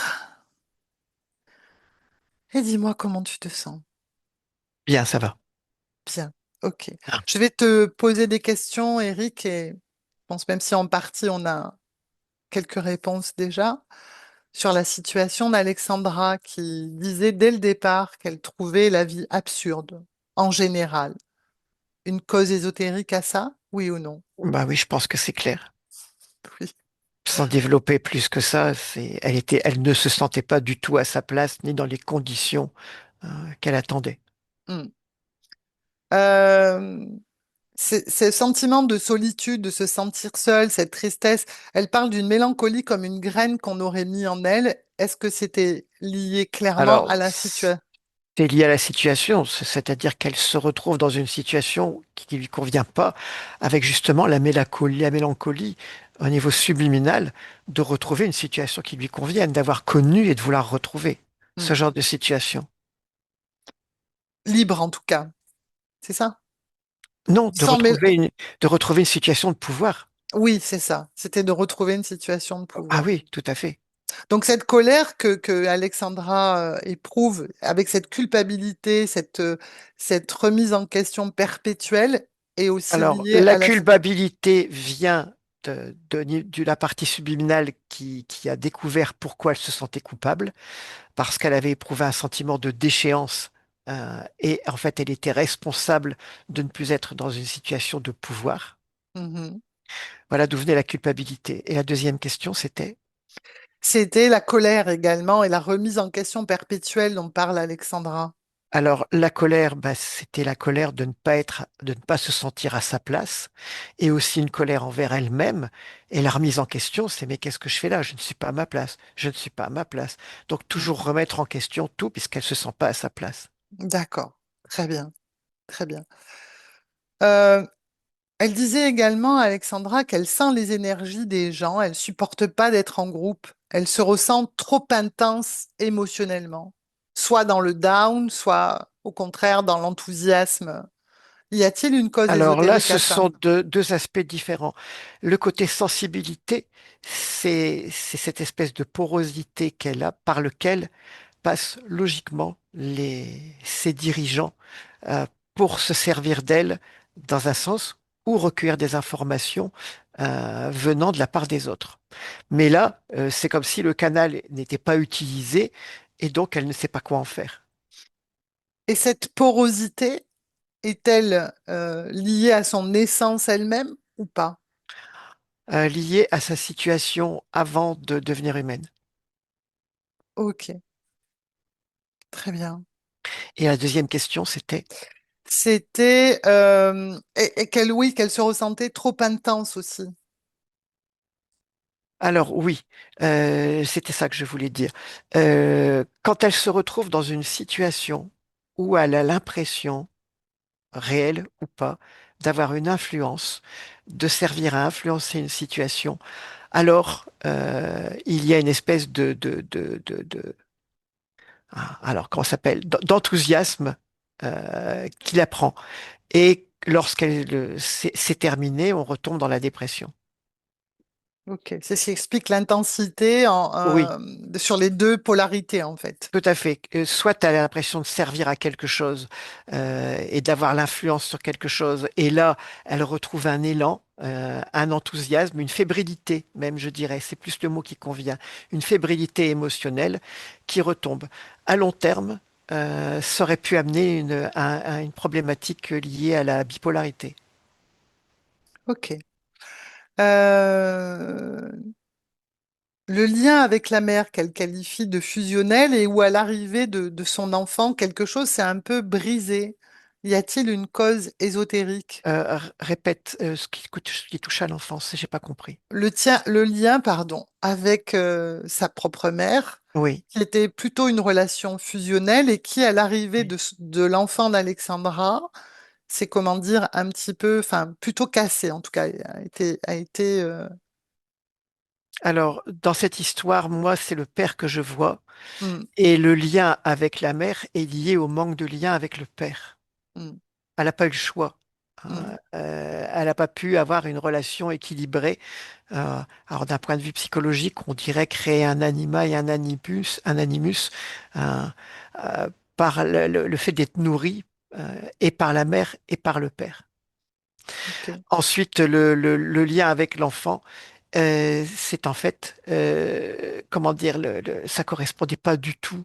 et dis-moi comment tu te sens. bien, ça va. Bien. Ok. Ah, Je vais te poser des questions, Eric, et je pense même si en partie on a quelques réponses déjà sur la situation d'Alexandra qui disait dès le départ qu'elle trouvait la vie absurde en général. Une cause ésotérique à ça, oui ou non? bah oui, je pense que c'est clair. Oui. Sans développer plus que ça, elle ne se sentait pas du tout à sa place ni dans les conditions qu'elle attendait. Hmm. Euh, Ce sentiment de solitude, de se sentir seule, cette tristesse, elle parle d'une mélancolie comme une graine qu'on aurait mis en elle. Est-ce que c'était lié clairement à Alors, la situation? c'est lié à la situation, c'est-à-dire qu'elle se retrouve dans une situation qui ne lui convient pas, avec justement la mélancolie au niveau subliminal, de retrouver une situation qui lui convienne, d'avoir connu et de vouloir retrouver ce genre de situation. Libre en tout cas, c'est ça? Non, Sans mél- de retrouver une situation de pouvoir. Oui, c'est ça. C'était de retrouver une situation de Ah pouvoir. oui, tout à fait. Donc cette colère que Alexandra éprouve avec cette culpabilité, cette remise en question perpétuelle est aussi Alors, liée la à la... culpabilité vient de la partie subliminale qui a découvert pourquoi elle se sentait coupable, parce qu'elle avait éprouvé un sentiment de déchéance, et en fait, elle était responsable de ne plus être dans une situation de pouvoir. Mhm. Voilà d'où venait la culpabilité. Et la deuxième question, c'était, C'était la colère également et la remise en question perpétuelle dont parle Alexandra. alors la colère, bah, c'était la colère de ne pas se sentir à sa place, et aussi une colère envers elle-même. Et la remise en question, c'est mais qu'est-ce que je fais là? Je ne suis pas à ma place. Je ne suis pas à ma place. Donc Mm. toujours remettre en question tout puisqu'elle se sent pas à sa place. D'accord, très bien, très bien. Euh, Elle disait également, Alexandra, qu'elle sent les énergies des gens, elle supporte pas d'être en groupe, elle se ressent trop intense émotionnellement, soit dans le down, soit au contraire dans l'enthousiasme. Y a-t-il une cause Alors là, ésotérique ce à ça? sont deux aspects différents. Le côté sensibilité, c'est cette espèce de porosité qu'elle a par lequel passent logiquement ses dirigeants, pour se servir d'elle dans un sens ou recueillir des informations venant de la part des autres. Mais là, c'est comme si le canal n'était pas utilisé et donc elle ne sait pas quoi en faire. Et cette porosité est-elle liée à son essence elle-même ou pas? Lié à sa situation avant de devenir humaine. Ok, très bien. Et la deuxième question, c'était, C'était et qu'elle, oui, qu'elle se ressentait trop intense aussi. alors oui, c'était ça que je voulais dire. Quand elle se retrouve dans une situation où elle a l'impression, réelle ou pas, d'avoir une influence, de servir à influencer une situation, alors il y a une espèce alors comment ça s'appelle, d'enthousiasme qui la prend. Et c'est terminé, on retombe dans la dépression. Ok, c'est ce qui explique l'intensité Oui. sur les deux polarités en fait. Tout à fait. Soit tu as l'impression de servir à quelque chose, et d'avoir l'influence sur quelque chose, et là, elle retrouve un élan, un enthousiasme, une fébrilité même, je dirais, c'est plus le mot qui convient, une fébrilité émotionnelle qui retombe. À long terme, ça aurait pu amener une problématique liée à la bipolarité. Ok. Euh, le lien avec la mère qu'elle qualifie de fusionnel et où à l'arrivée de son enfant, quelque chose s'est un peu brisé. Y a-t-il une cause ésotérique? Répète, ce qui touche à l'enfance, j'ai pas compris. Le lien, pardon, avec sa propre mère, Oui. qui était plutôt une relation fusionnelle et qui, à l'arrivée Oui. de l'enfant d'Alexandra, c'est comment dire, un petit peu, enfin, plutôt cassé en tout cas, Alors, dans cette histoire, moi, c'est le père que je vois. hmm, Et le lien avec la mère est lié au manque de lien avec le père. hmm, Elle n'a pas eu le choix. hmm, Elle n'a pas pu avoir une relation équilibrée. Alors d'un point de vue psychologique, on dirait créer un anima et un animus, euh, par le fait d'être nourri, et par la mère et par le père. ok, Ensuite, le lien avec l'enfant, c'est en fait, comment dire, ça correspondait pas du tout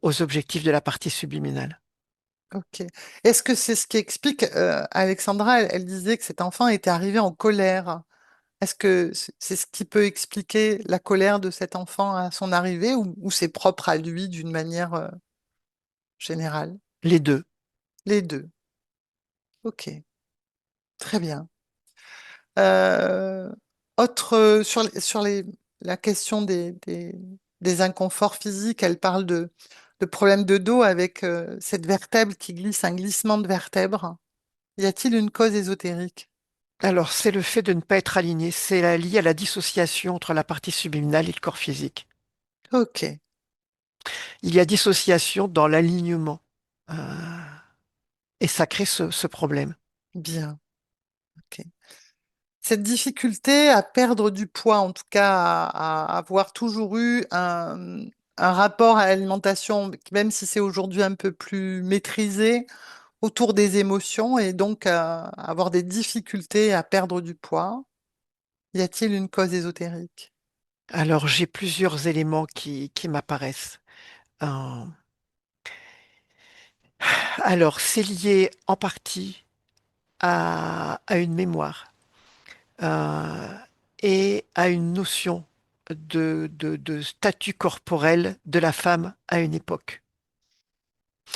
aux objectifs de la partie subliminale. ok. Est-ce que c'est ce qui explique, Alexandra, elle disait que cet enfant était arrivé en colère. Est-ce que c'est ce qui peut expliquer la colère de cet enfant à son arrivée ou c'est propre à lui d'une manière, générale? Les deux. Les deux. Ok. Très bien. Euh, autre, la question des inconforts physiques, elle parle de problèmes de dos avec cette vertèbre qui glisse, un glissement de vertèbre. Y a-t-il une cause ésotérique? Alors, c'est le fait de ne pas être aligné, lié à la dissociation entre la partie subliminale et le corps physique. Ok, Il y a dissociation dans l'alignement. Euh, et ça crée ce problème. bien. Ok. Cette difficulté à perdre du poids, en tout cas à avoir toujours eu un rapport à l'alimentation, même si c'est aujourd'hui un peu plus maîtrisé, autour des émotions et donc avoir des difficultés à perdre du poids. Y a-t-il une cause ésotérique? Alors, j'ai plusieurs éléments qui m'apparaissent. Euh, alors, c'est lié en partie à une mémoire euh, et à une notion de statut corporel de la femme à une époque.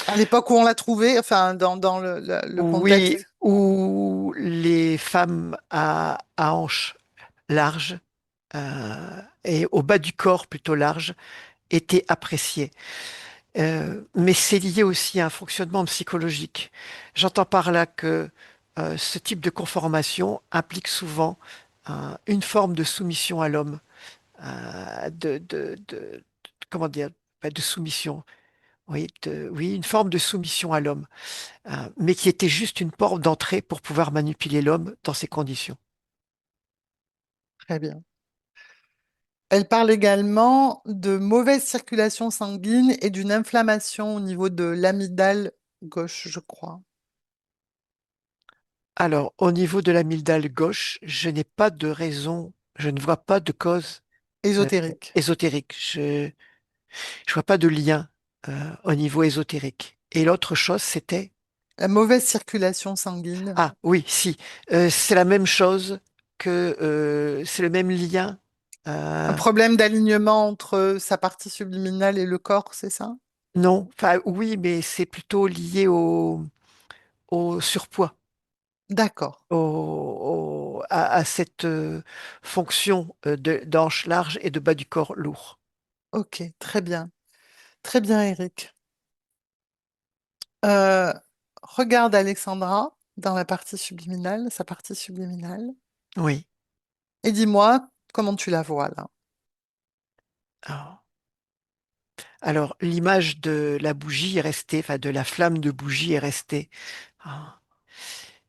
À l'époque où on l'a trouvé, enfin dans le Oui, contexte. où les femmes à hanches larges et au bas du corps plutôt large étaient appréciées. Mais c'est lié aussi à un fonctionnement psychologique. J'entends par là que ce type de conformation implique souvent une forme de soumission à l'homme, comment dire, pas de soumission, oui, oui, une forme de soumission à l'homme, mais qui était juste une porte d'entrée pour pouvoir manipuler l'homme dans ces conditions. Très bien. Elle parle également de mauvaise circulation sanguine et d'une inflammation au niveau de l'amygdale gauche, je crois. Alors, au niveau de l'amygdale gauche, je n'ai pas de raison, je ne vois pas de cause euh, Ésotérique. ésotérique. Je vois pas de lien au niveau ésotérique. Et l'autre chose, c'était... La mauvaise circulation sanguine. Ah oui, si. C'est la même chose c'est le même lien. Un euh, problème d'alignement entre sa partie subliminale et le corps, c'est ça? non, enfin oui, mais c'est plutôt lié au surpoids, D'accord. à cette fonction d'hanche large et de bas du corps lourd. Ok, très bien. Très bien, Eric. Euh, regarde Alexandra dans la partie subliminale, sa partie subliminale, Oui. et dis-moi comment tu la vois là. Alors, l'image de la bougie est restée, enfin de la flamme de bougie est restée. Ah.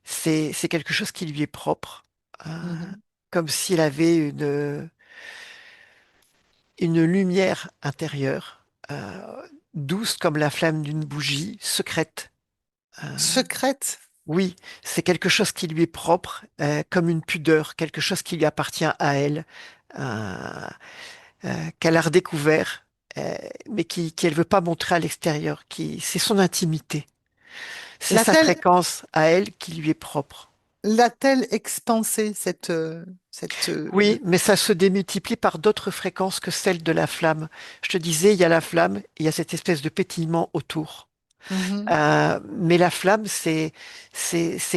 C'est quelque chose qui lui est propre, euh, Mhm. comme s'il avait une lumière intérieure, douce comme la flamme d'une bougie, secrète. Euh, Secrète? oui, c'est quelque chose qui lui est propre, comme une pudeur, quelque chose qui lui appartient à elle, euh, qu'elle a redécouvert, euh, mais qu'elle veut pas montrer à l'extérieur, c'est son intimité. C'est sa L'a-t-elle, fréquence à elle qui lui est propre. l'a-t-elle expansé Oui, mais ça se démultiplie par d'autres fréquences que celles de la flamme. Je te disais, il y a la flamme, il y a cette espèce de pétillement autour. Mhm, Mais la flamme, c'est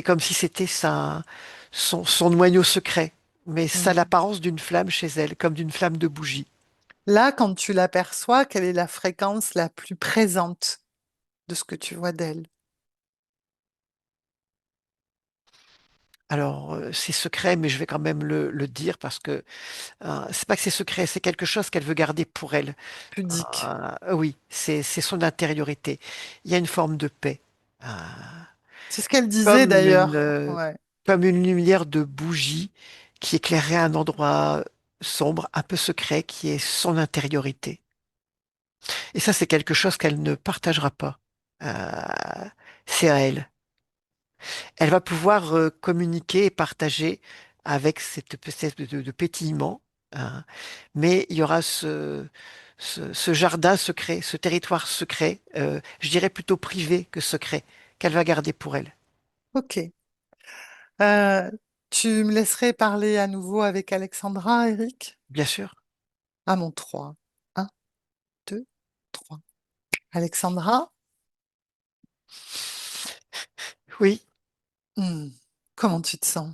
comme si c'était son noyau secret. Mais ça a mhm. l'apparence d'une flamme chez elle, comme d'une flamme de bougie. Là, quand tu l'aperçois, quelle est la fréquence la plus présente de ce que tu vois d'elle? Alors, c'est secret, mais je vais quand même le dire parce que c'est pas que c'est secret, c'est quelque chose qu'elle veut garder pour elle. Pudique. Oui, c'est son intériorité. Il y a une forme de paix. Euh, C'est ce qu'elle disait comme d'ailleurs. Ouais. comme une lumière de bougie qui éclairerait un endroit sombre, un peu secret, qui est son intériorité. Et ça, c'est quelque chose qu'elle ne partagera pas. C'est à elle. Elle va pouvoir communiquer et partager avec cette espèce de pétillement, hein. Mais il y aura ce jardin secret, ce territoire secret, je dirais plutôt privé que secret, qu'elle va garder pour elle, Ok. Euh, tu me laisserais parler à nouveau avec Alexandra, Eric? bien sûr. À mon 3. Un, 2, 3. Alexandra? Oui. Hmm. Comment tu te sens?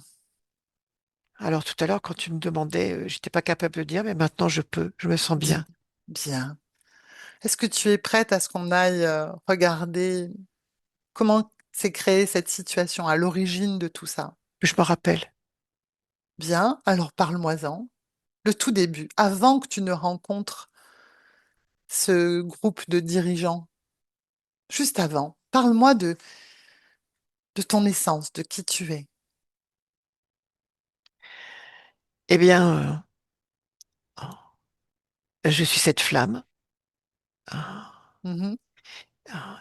Alors tout à l'heure, quand tu me demandais, j'étais pas capable de dire, mais maintenant je peux, je me sens Dis. bien. Bien. Est-ce que tu es prête à ce qu'on aille regarder comment s'est créée cette situation à l'origine de tout ça? Je me rappelle. Bien, alors parle-moi-en. Le tout début, avant que tu ne rencontres ce groupe de dirigeants, juste avant. Parle-moi de ton essence, de qui tu es. Eh bien, je suis cette flamme euh, Mhm. euh,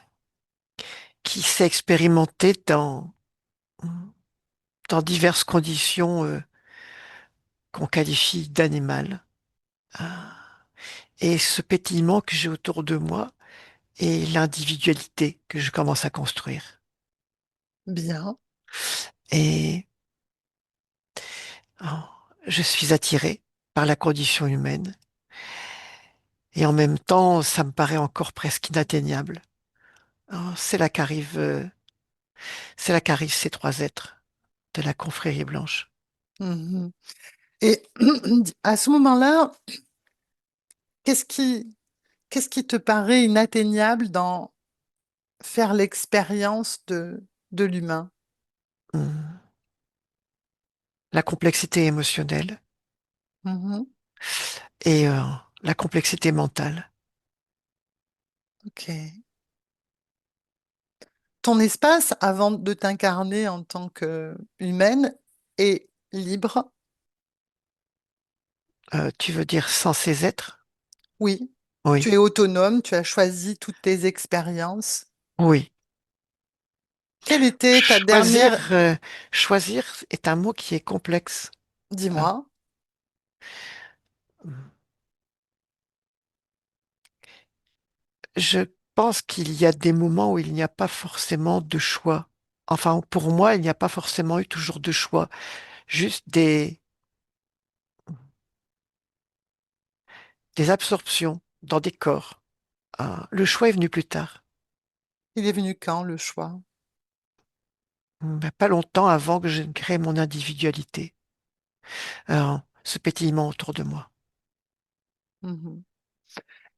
qui s'est expérimentée dans diverses conditions qu'on qualifie d'animales. Euh, et ce pétillement que j'ai autour de moi est l'individualité que je commence à construire. Bien. Et euh, je suis attiré par la condition humaine. Et en même temps, ça me paraît encore presque inatteignable. C'est là qu'arrivent ces trois êtres de la confrérie blanche. Mhm. Et à ce moment-là, qu'est-ce qui, qu'est-ce qui te paraît inatteignable dans faire l'expérience de l'humain? Hum. La complexité émotionnelle Mhm. et la complexité mentale. Ok. Ton espace avant de t'incarner en tant qu'humaine est libre? Tu veux dire sans ces êtres? Oui. Tu Oui, es autonome, tu as choisi toutes tes expériences. oui. Quelle était ta Choisir, dernière... choisir est un mot qui est complexe. Euh, Dis-moi. je pense qu'il y a des moments où il n'y a pas forcément de choix. Enfin, pour moi, il n'y a pas forcément eu toujours de choix, juste des absorptions dans des corps. Le choix est venu plus tard. Il est venu quand le choix? Ben, pas longtemps avant que je ne crée mon individualité. Ce pétillement autour de moi. Mhm.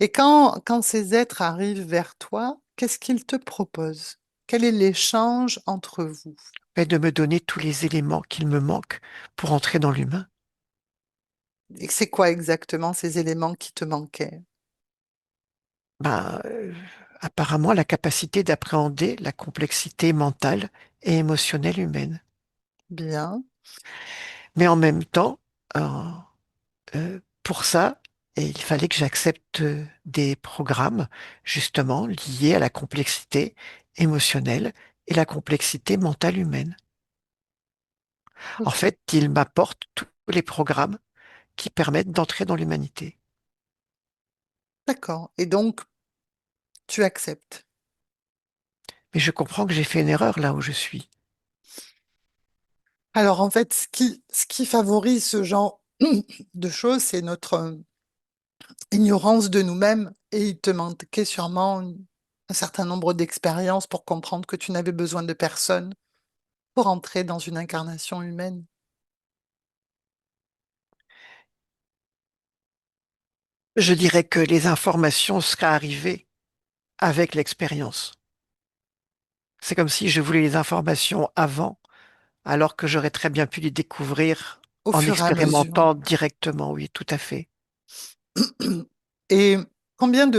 Et quand ces êtres arrivent vers toi, qu'est-ce qu'ils te proposent? Quel est l'échange entre vous? Et de me donner tous les éléments qu'il me manque pour entrer dans l'humain. Et c'est quoi exactement ces éléments qui te manquaient? Ben, apparemment, la capacité d'appréhender la complexité mentale et émotionnelle humaine. Bien. Mais en même temps, pour ça, il fallait que j'accepte des programmes justement liés à la complexité émotionnelle et la complexité mentale humaine. En Ok. fait, ils m'apportent tous les programmes qui permettent d'entrer dans l'humanité. D'accord. Et donc, tu acceptes. Mais je comprends que j'ai fait une erreur là où je suis. Alors, en fait, ce qui favorise ce genre de choses, c'est notre ignorance de nous-mêmes. Et il te manquait sûrement un certain nombre d'expériences pour comprendre que tu n'avais besoin de personne pour entrer dans une incarnation humaine. Je dirais que les informations seraient arrivées avec l'expérience. C'est comme si je voulais les informations avant, alors que j'aurais très bien pu les découvrir Au en fur et à mesure. expérimentant directement. Oui, tout à fait. Et combien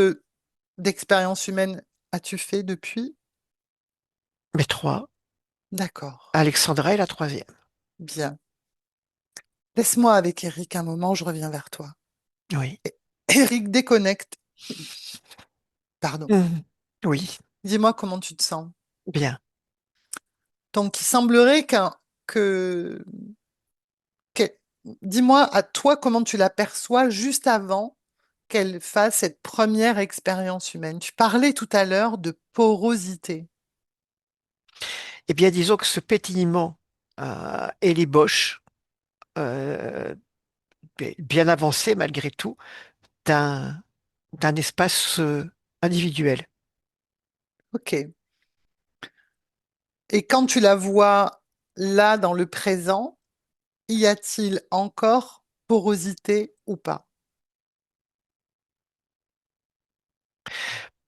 d'expériences humaines as-tu fait depuis? Mais trois, D'accord, Alexandra est la troisième. bien. Laisse-moi avec Eric un moment, je reviens vers toi. Oui. Eric, déconnecte. Pardon. Mhm. Oui, Dis-moi comment tu te sens. bien. Donc, il semblerait que, que- dis-moi à toi comment tu l'aperçois juste avant qu'elle fasse cette première expérience humaine. Tu parlais tout à l'heure de porosité. Eh bien, disons que ce pétillement et l'ébauche, euh, bien avancé malgré tout, d'un d'un espace individuel. Ok. Et quand tu la vois là, dans le présent, y a-t-il encore porosité ou pas?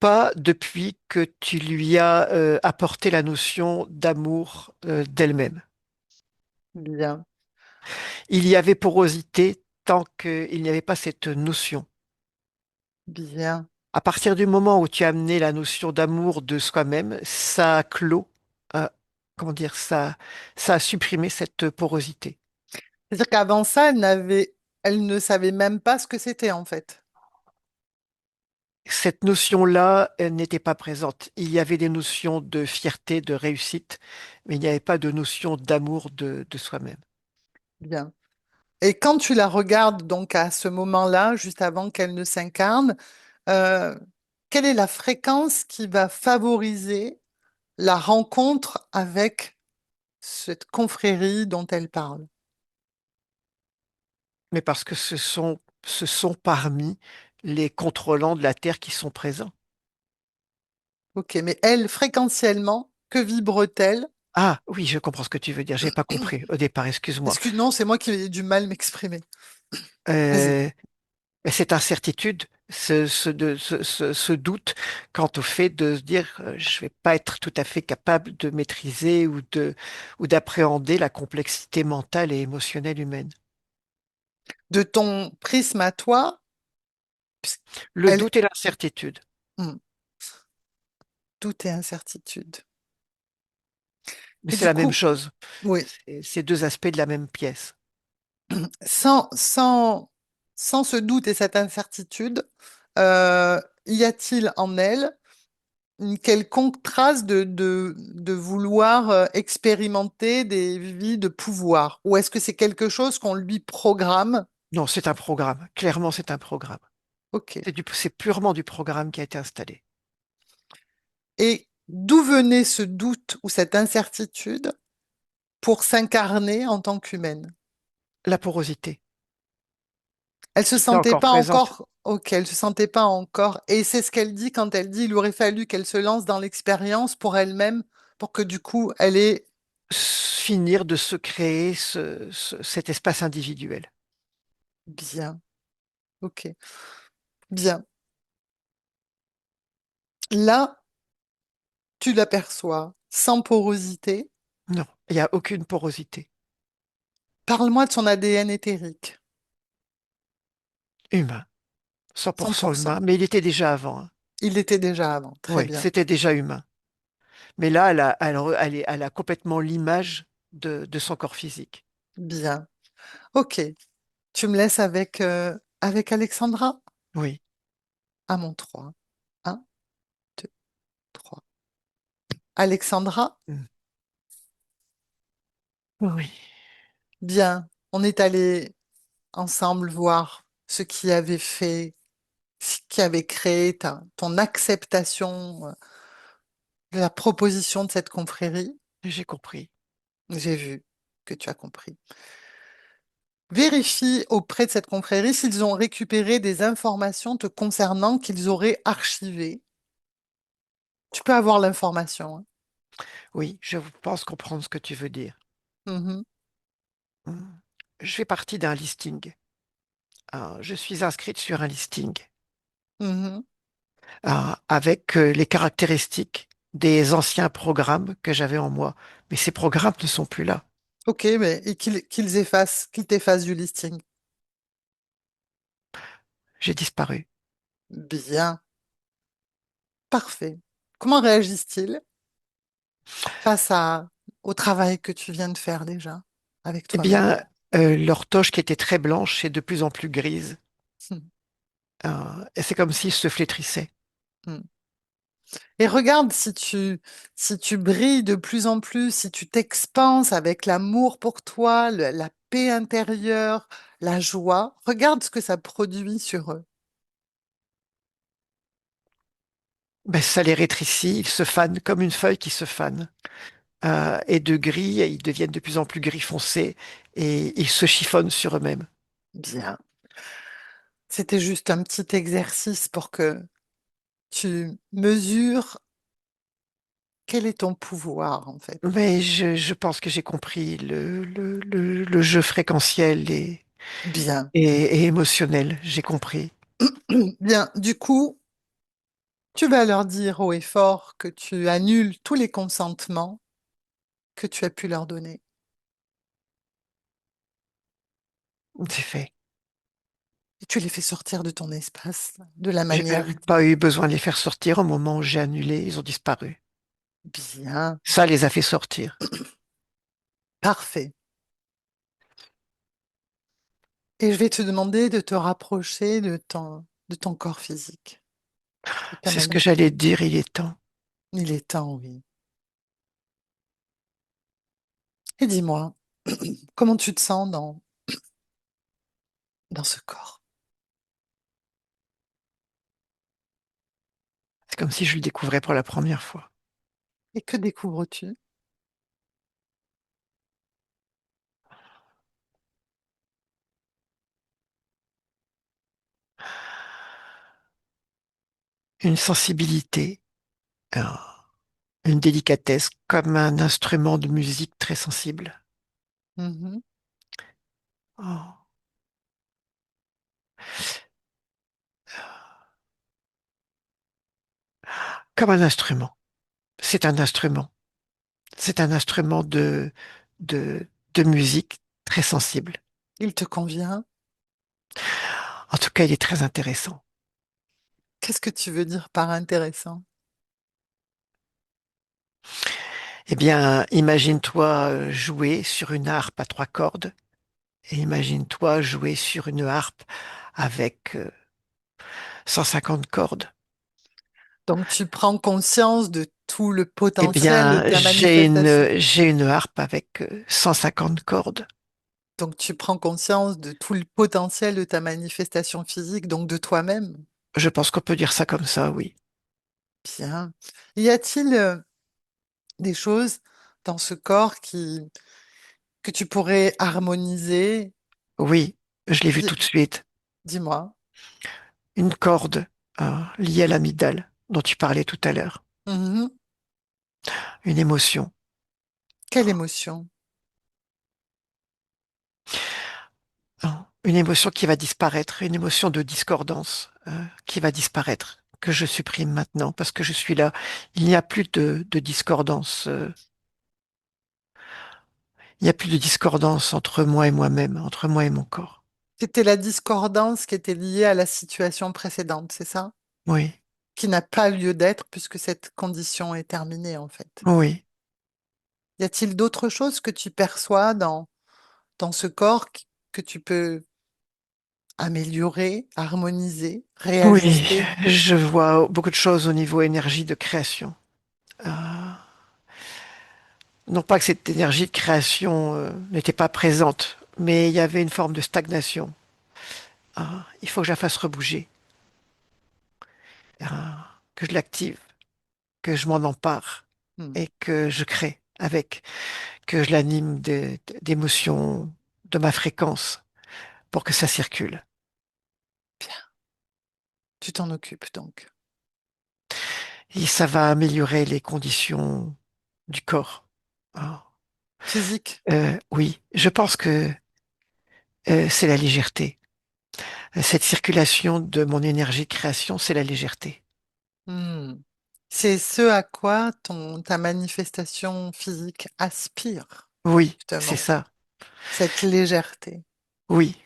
Pas depuis que tu lui as apporté la notion d'amour d'elle-même. Bien, Il y avait porosité tant qu'il n'y avait pas cette notion. bien. À partir du moment où tu as amené la notion d'amour de soi-même, ça a clos, euh, comment dire, ça a supprimé cette porosité. C'est-à-dire qu'avant ça, elle ne savait même pas ce que c'était en fait. Cette notion-là, elle n'était pas présente. Il y avait des notions de fierté, de réussite, mais il n'y avait pas de notion d'amour de soi-même. Bien. Et quand tu la regardes donc à ce moment-là, juste avant qu'elle ne s'incarne, euh, quelle est la fréquence qui va favoriser la rencontre avec cette confrérie dont elle parle? Mais parce que ce sont parmi les contrôlants de la Terre qui sont présents. Ok, mais elle, fréquentiellement, que vibre-t-elle? Ah oui, je comprends ce que tu veux dire. J'ai pas compris au départ, excuse-moi. Excuse, non, c'est moi qui ai du mal à m'exprimer. Vas-y. Euh, mais cette incertitude, ce doute quant au fait de se dire je vais pas être tout à fait capable de maîtriser ou d'appréhender la complexité mentale et émotionnelle humaine. De ton prisme à toi, Le elle, doute et l'incertitude, hmm, tout est incertitude. mais Et c'est du la même coup, chose. oui, C'est deux aspects de la même pièce. sans, sans, sans ce doute et cette incertitude, y a-t-il en elle une quelconque trace de vouloir expérimenter des vies de pouvoir? Ou est-ce que c'est quelque chose qu'on lui programme? Non, c'est un programme. Clairement, c'est un programme. Ok. C'est purement du programme qui a été installé. Et d'où venait ce doute ou cette incertitude pour s'incarner en tant qu'humaine? La porosité, Elle se qui était sentait encore pas présente, encore, ok, elle se sentait pas encore. Et c'est ce qu'elle dit quand elle dit il aurait fallu qu'elle se lance dans l'expérience pour elle-même, pour que du coup elle ait finir de se créer cet espace individuel. bien, ok, bien. Là, tu l'aperçois sans porosité. Non, il n'y a aucune porosité. Parle-moi de son ADN éthérique, Humain, 100% 100%. humain, mais il était déjà avant, hein. Il l'était déjà avant, très Oui, bien, c'était déjà humain. Mais là, elle a complètement l'image de son corps physique. bien. Ok, tu me laisses avec Alexandra Oui, à mon 3. Un, 2, 3. Alexandra, mm, oui, bien, on est allé ensemble voir ce qui avait fait, ce qui avait créé ton acceptation de la proposition de cette confrérie. j'ai compris. J'ai vu que tu as compris. Vérifie auprès de cette confrérie s'ils ont récupéré des informations te concernant qu'ils auraient archivées. Tu peux avoir l'information, hein. Oui, je pense comprendre ce que tu veux dire. Mhm, Mm. Je fais partie d'un listing. Je suis inscrite sur un listing mhm. avec les caractéristiques des anciens programmes que j'avais en moi. Mais ces programmes ne sont plus là. Ok, mais et qu'ils t'effacent du listing. J'ai disparu. Bien, parfait. Comment réagissent-ils face au travail que tu viens de faire déjà avec Eh toi-même? bien, leur toge qui était très blanche est de plus en plus grise. Hmm, Et c'est comme s'ils se flétrissaient. hmm. Et regarde si tu brilles de plus en plus, si tu t'expanses avec l'amour pour toi, la paix intérieure, la joie, regarde ce que ça produit sur eux. Ben, ça les rétrécit, ils se fanent comme une feuille qui se fane. Et de gris, ils deviennent de plus en plus gris foncé et ils se chiffonnent sur eux-mêmes. Bien. C'était juste un petit exercice pour que tu mesures Quel est ton pouvoir, en fait? Mais je pense que j'ai compris le jeu fréquentiel Bien. et émotionnel. J'ai compris. Bien. Du coup, tu vas leur dire haut et fort que tu annules tous les consentements que tu as pu leur donner. C'est fait. Et tu les fais sortir de ton espace de la J'ai manière. même pas eu besoin de les faire sortir. Au moment où j'ai annulé, ils ont disparu. Bien. Ça les a fait sortir. Parfait. Et je vais te demander de te rapprocher de ton corps physique, de ta C'est ce que mani- j'allais te dire, il est temps. Il est temps, oui. Et dis-moi, comment tu te sens dans ce corps? C'est comme si je le découvrais pour la première fois. Et que découvres-tu? Une sensibilité, un- une délicatesse, comme un instrument de musique très sensible. Mhm. Oh, comme un instrument. C'est un instrument. C'est un instrument de, de musique très sensible. Il te convient? En tout cas, il est très intéressant. Qu'est-ce que tu veux dire par intéressant? Eh bien, imagine-toi jouer sur une harpe à 3 cordes et imagine-toi jouer sur une harpe avec 150 cordes. Donc tu prends conscience de tout le Eh potentiel de bien, ta manifestation. j'ai une harpe avec 150 cordes. Donc tu prends conscience de tout le potentiel de ta manifestation physique, donc de toi-même. Je pense qu'on peut dire ça comme ça, oui. Bien. Y a-t-il des choses dans ce corps que tu pourrais harmoniser? Oui, je l'ai vu Di- tout de suite. Dis-moi. Une corde liée à l'amygdale dont tu parlais tout à l'heure. Mhm. Une émotion. Quelle émotion? Une émotion qui va disparaître, une émotion de discordance qui va disparaître, que je supprime maintenant parce que je suis là. Il n'y a plus de discordance. Il n'y a plus de discordance entre moi et moi-même, entre moi et mon corps. C'était la discordance qui était liée à la situation précédente, c'est ça? Oui, Qui n'a pas lieu d'être puisque cette condition est terminée en fait. oui, Y a-t-il d'autres choses que tu perçois dans ce corps que tu peux améliorer, harmoniser, oui. réajuster? Je vois beaucoup de choses au niveau énergie de création. Euh, non pas que cette énergie de création n'était pas présente, mais il y avait une forme de stagnation. Il faut que je la fasse rebouger, que je l'active, que je m'en empare Hmm. et que je crée avec, que je l'anime d'émotions, de ma fréquence pour que ça circule. Bien, tu t'en occupes donc. Et ça va améliorer les conditions du corps. Ah. Physique. Oui, je pense que c'est la légèreté. Cette circulation de mon énergie de création, c'est la légèreté. Hmm. C'est ce à quoi ta manifestation physique aspire, Oui, c'est justement, ça. cette légèreté. Oui.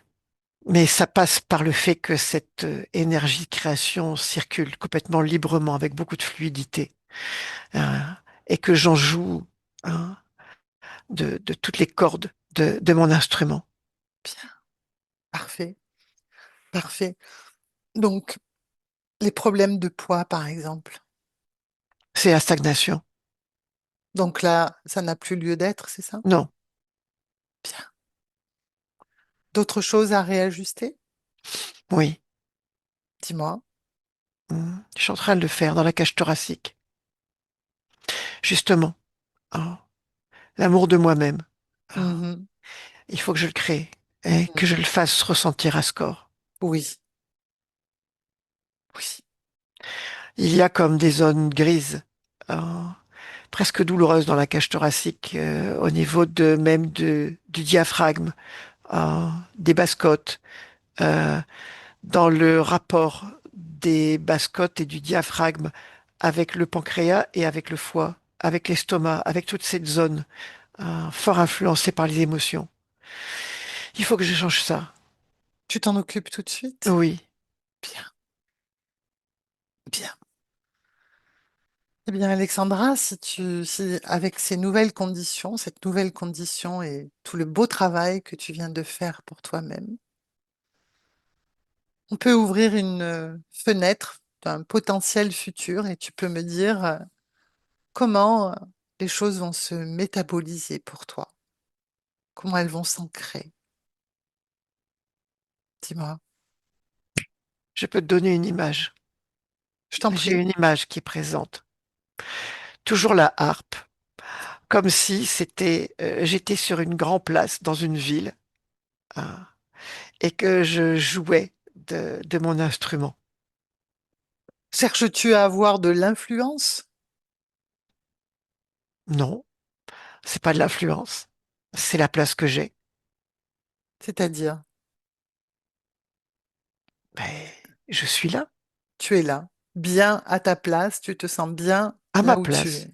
Mais ça passe par le fait que cette énergie de création circule complètement librement, avec beaucoup de fluidité, hein, et que j'en joue hein, de toutes les cordes de mon instrument. Bien, parfait, parfait. Donc, les problèmes de poids, par exemple. C'est la stagnation. Donc là, ça n'a plus lieu d'être, c'est ça? Non, Bien. D'autres choses à réajuster? oui. Dis-moi. Je suis en train de le faire dans la cage thoracique. Justement, hein, l'amour de moi-même. Ah, Mhm. il faut que je le crée et Mhm. que je le fasse ressentir à ce corps. Oui, oui. Il y a comme des zones grises, hein, presque douloureuse dans la cage thoracique, au niveau de même du diaphragme, des basses-côtes, euh, dans le rapport des basses-côtes et du diaphragme avec le pancréas et avec le foie, avec l'estomac, avec toute cette zone, fort influencée par les émotions. Il faut que je change ça. Tu t'en occupes tout de suite? Oui, Bien, bien. Eh bien, Alexandra, si avec ces nouvelles conditions, cette nouvelle condition et tout le beau travail que tu viens de faire pour toi-même, on peut ouvrir une fenêtre d'un potentiel futur et tu peux me dire comment les choses vont se métaboliser pour toi, comment elles vont s'ancrer. Dis-moi, je peux te donner une image. je t'en J'ai prie. une image qui est présente. Toujours la harpe, comme si j'étais sur une grande place dans une ville, hein, et que je jouais de mon instrument. Cherches-tu à avoir de l'influence? Non, c'est pas de l'influence, c'est la place que j'ai. C'est-à-dire, Ben, je suis là, tu es là, bien à ta place, tu te sens bien à ma là où tu es. place.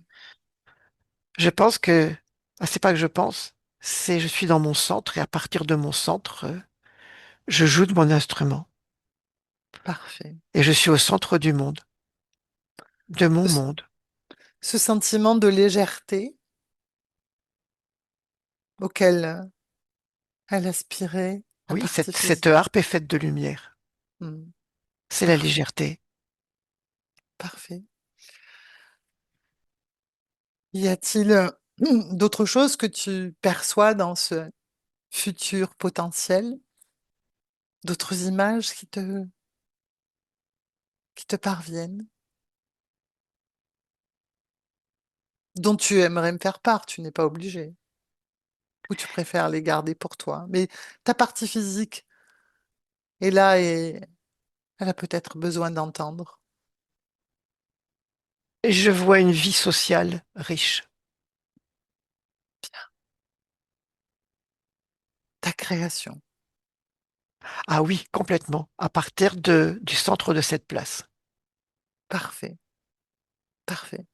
Je pense que, c'est pas que je pense, c'est je suis dans mon centre et à partir de mon centre, je joue de mon instrument Parfait. et je suis au centre du monde, de mon Ce, monde. ce sentiment de légèreté auquel elle aspirait la Oui, partie cette physique. harpe est faite de lumière. Hmm, C'est la parfait, légèreté. parfait. Y a-t-il d'autres choses que tu perçois dans ce futur potentiel? D'autres images qui te parviennent, dont tu aimerais me faire part, tu n'es pas obligé, ou tu préfères les garder pour toi. Mais ta partie physique est là et elle a peut-être besoin d'entendre Et je vois une vie sociale riche. ta création. Ah oui, complètement, à partir du centre de cette place. Parfait, parfait.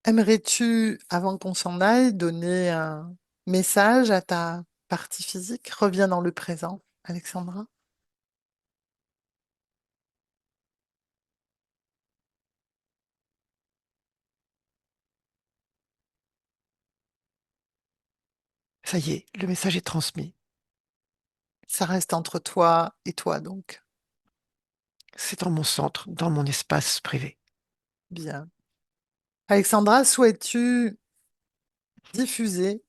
Aimerais-tu, avant qu'on s'en aille, donner un message à ta partie physique? Reviens dans le présent, Alexandra. Ça y est, le message est transmis. Ça reste entre toi et toi, donc. C'est dans mon centre, dans mon espace privé. Bien. Alexandra, souhaites-tu diffuser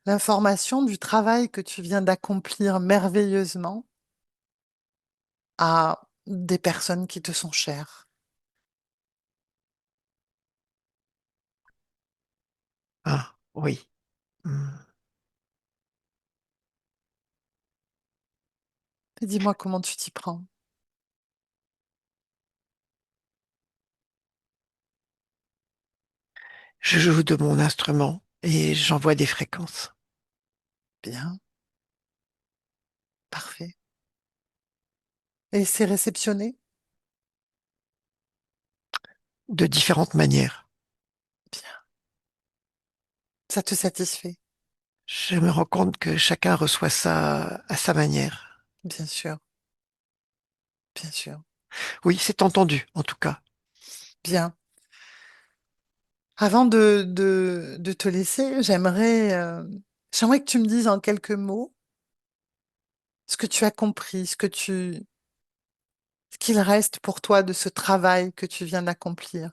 l'information du travail que tu viens d'accomplir merveilleusement à des personnes qui te sont chères? Ah, oui. Hmm. Et dis-moi comment tu t'y prends. Je joue de mon instrument et j'envoie des fréquences Bien, parfait. Et c'est réceptionné? de différentes manières. Bien. Ça te satisfait? Je me rends compte que chacun reçoit ça à sa manière. Bien sûr, bien sûr. Oui, c'est entendu, en tout cas. Bien. Avant de te laisser, j'aimerais que tu me dises en quelques mots ce que tu as compris, ce qu'il reste pour toi de ce travail que tu viens d'accomplir.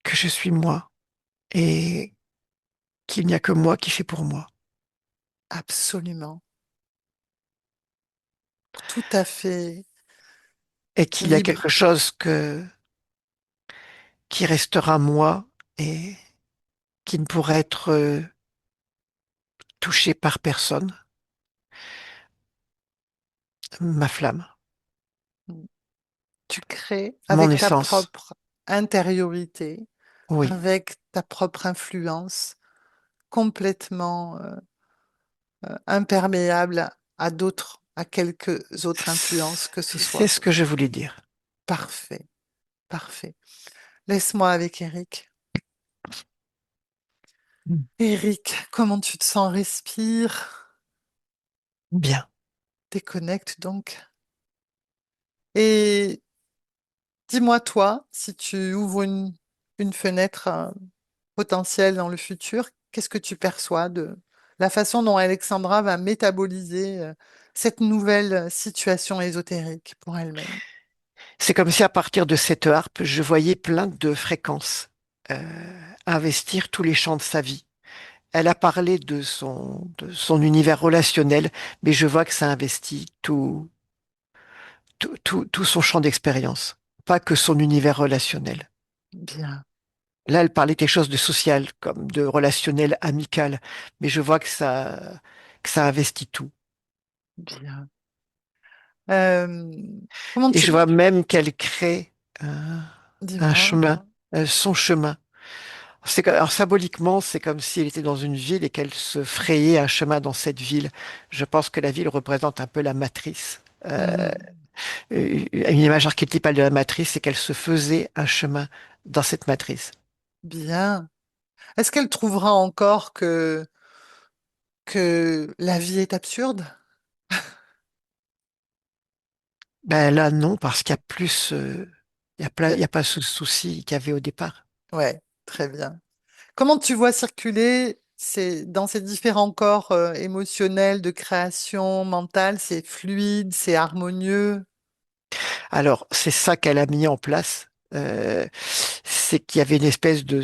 Que je suis moi et qu'il n'y a que moi qui fais pour moi. Absolument. Tout à fait Et qu'il y a libre. quelque chose qui restera moi et qui ne pourra être touché par personne, ma flamme, Tu crées mon avec ta essence. propre intériorité, Oui, avec ta propre influence, complètement imperméable à d'autres, à quelques autres influences que ce c'est soit. ce que je voulais dire. Parfait, parfait. Laisse-moi avec Eric. Mm. Eric, comment tu te sens? Respire, Bien. déconnecte donc. Et dis-moi, toi, si tu ouvres une fenêtre potentielle dans le futur, qu'est-ce que tu perçois de la façon dont Alexandra va métaboliser cette nouvelle situation ésotérique pour elle-même? C'est comme si à partir de cette harpe, je voyais plein de fréquences investir tous les champs de sa vie. Elle a parlé de son univers relationnel, mais je vois que ça investit tout son champ d'expérience, pas que son univers relationnel. Bien, Là, elle parlait quelque chose de social, comme de relationnel amical, mais je vois que ça investit tout. bien. Euh, comment Et tu... je vois même qu'elle crée un, un Dis-moi. chemin, son chemin. Alors symboliquement, c'est comme si elle était dans une ville et qu'elle se frayait un chemin dans cette ville. Je pense que la ville représente un peu la matrice. Mhm. Une image archétypale de la matrice, c'est qu'elle se faisait un chemin dans cette matrice. Bien. Est-ce qu'elle trouvera encore que la vie est absurde? Ben là, non, parce qu'il y a plus, il Que- y a pas ce souci qu'il y avait au départ. Ouais, très bien. Comment tu vois circuler dans ces différents corps émotionnels de création mentale, c'est fluide, c'est harmonieux? Alors, c'est ça qu'elle a mis en place. C'est qu'il y avait une espèce de,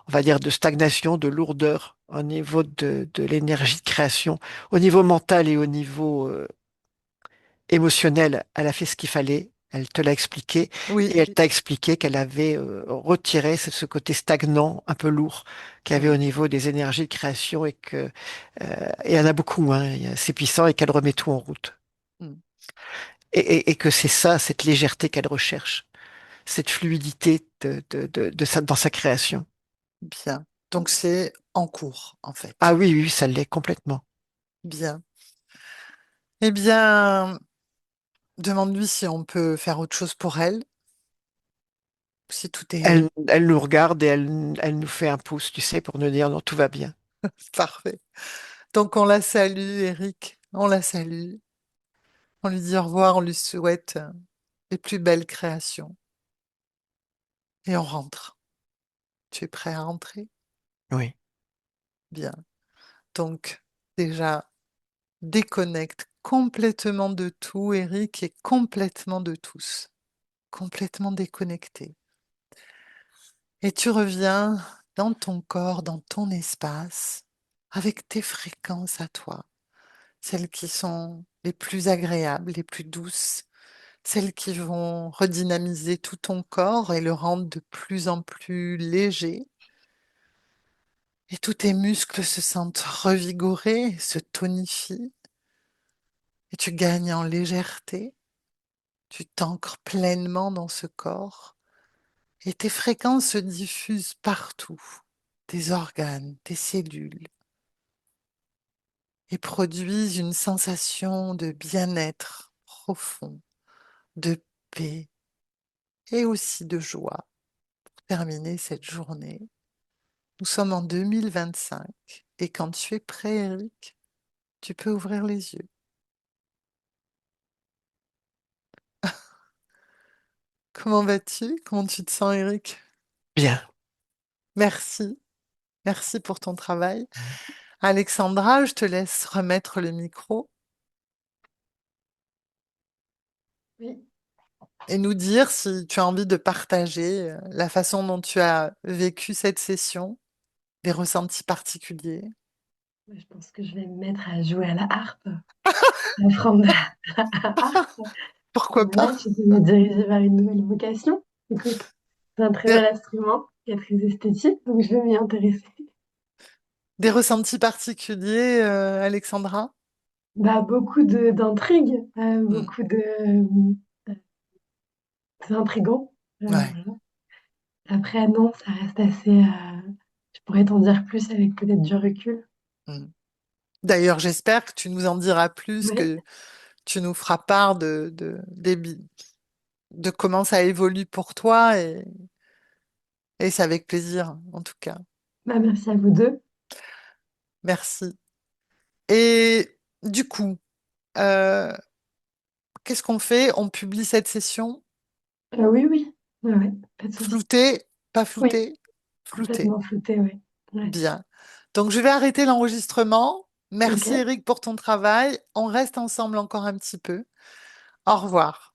on va dire, de stagnation, de lourdeur au niveau de l'énergie de création, au niveau mental et au niveau émotionnel. Elle a fait ce qu'il fallait. Elle te l'a expliqué et Oui, elle t'a expliqué qu'elle avait retiré ce côté stagnant, un peu lourd qu'il y avait oui. au niveau des énergies de création et que et il y en a beaucoup, hein, c'est puissant et qu'elle remet tout en route. Mm. Et que c'est ça, cette légèreté qu'elle recherche, cette fluidité dans sa création. Bien. Donc c'est en cours, en Ah fait. oui, oui, ça l'est complètement. Bien. Eh bien, demande-lui si on peut faire autre chose pour elle, si tout est Elle nous regarde et elle nous fait un pouce, tu sais, pour nous dire non, tout va bien. parfait. Donc on la salue, Eric. On la salue. On lui dit au revoir, on lui souhaite les plus belles créations. Et on rentre. Tu es prêt à rentrer? Oui. Bien. Donc, déjà, déconnecte complètement de tout, Eric, et complètement de tous. Complètement déconnecté. Et tu reviens dans ton corps, dans ton espace, avec tes fréquences à toi, celles qui sont les plus agréables, les plus douces, celles qui vont redynamiser tout ton corps et le rendre de plus en plus léger. Et tous tes muscles se sentent revigorés, se tonifient, et tu gagnes en légèreté, tu t'ancres pleinement dans ce corps, et tes fréquences se diffusent partout, tes organes, tes cellules, et produisent une sensation de bien-être profond, de paix et aussi de joie pour terminer cette journée. Nous sommes en 2025, et quand tu es prêt, Eric, tu peux ouvrir les yeux. Comment vas-tu? Comment tu te sens, Eric? Bien. Merci. Merci pour ton travail. Alexandra, je te laisse remettre le micro Oui. et nous dire si tu as envie de partager la façon dont tu as vécu cette session, des ressentis particuliers. Je pense que je vais me mettre à jouer à la harpe, à apprendre la harpe. Pourquoi pas? Voilà, je vais me diriger vers une nouvelle vocation. Écoute, c'est un très Bien, bel instrument qui est très esthétique, donc je vais m'y intéresser. Des ressentis particuliers, Alexandra? Bah, beaucoup d'intrigues, Hmm. beaucoup d'intrigants. Ouais. Voilà. Après, non, ça reste assez. Je pourrais t'en dire plus avec peut-être du recul. Hmm. D'ailleurs, j'espère que tu nous en diras plus, Oui, que tu nous feras part de comment ça évolue pour toi et c'est avec plaisir, en tout cas. bah, merci à vous deux. Merci. Et du coup, euh, qu'est-ce qu'on fait? On publie cette session? Oui, oui, ouais, ouais, pas de souci. Floutée? Pas Oui, floutée? Floutée. complètement flouté, oui. Ouais. Bien. Donc, je vais arrêter l'enregistrement. Ok. Merci Eric pour ton travail. On reste ensemble encore un petit peu. Au revoir.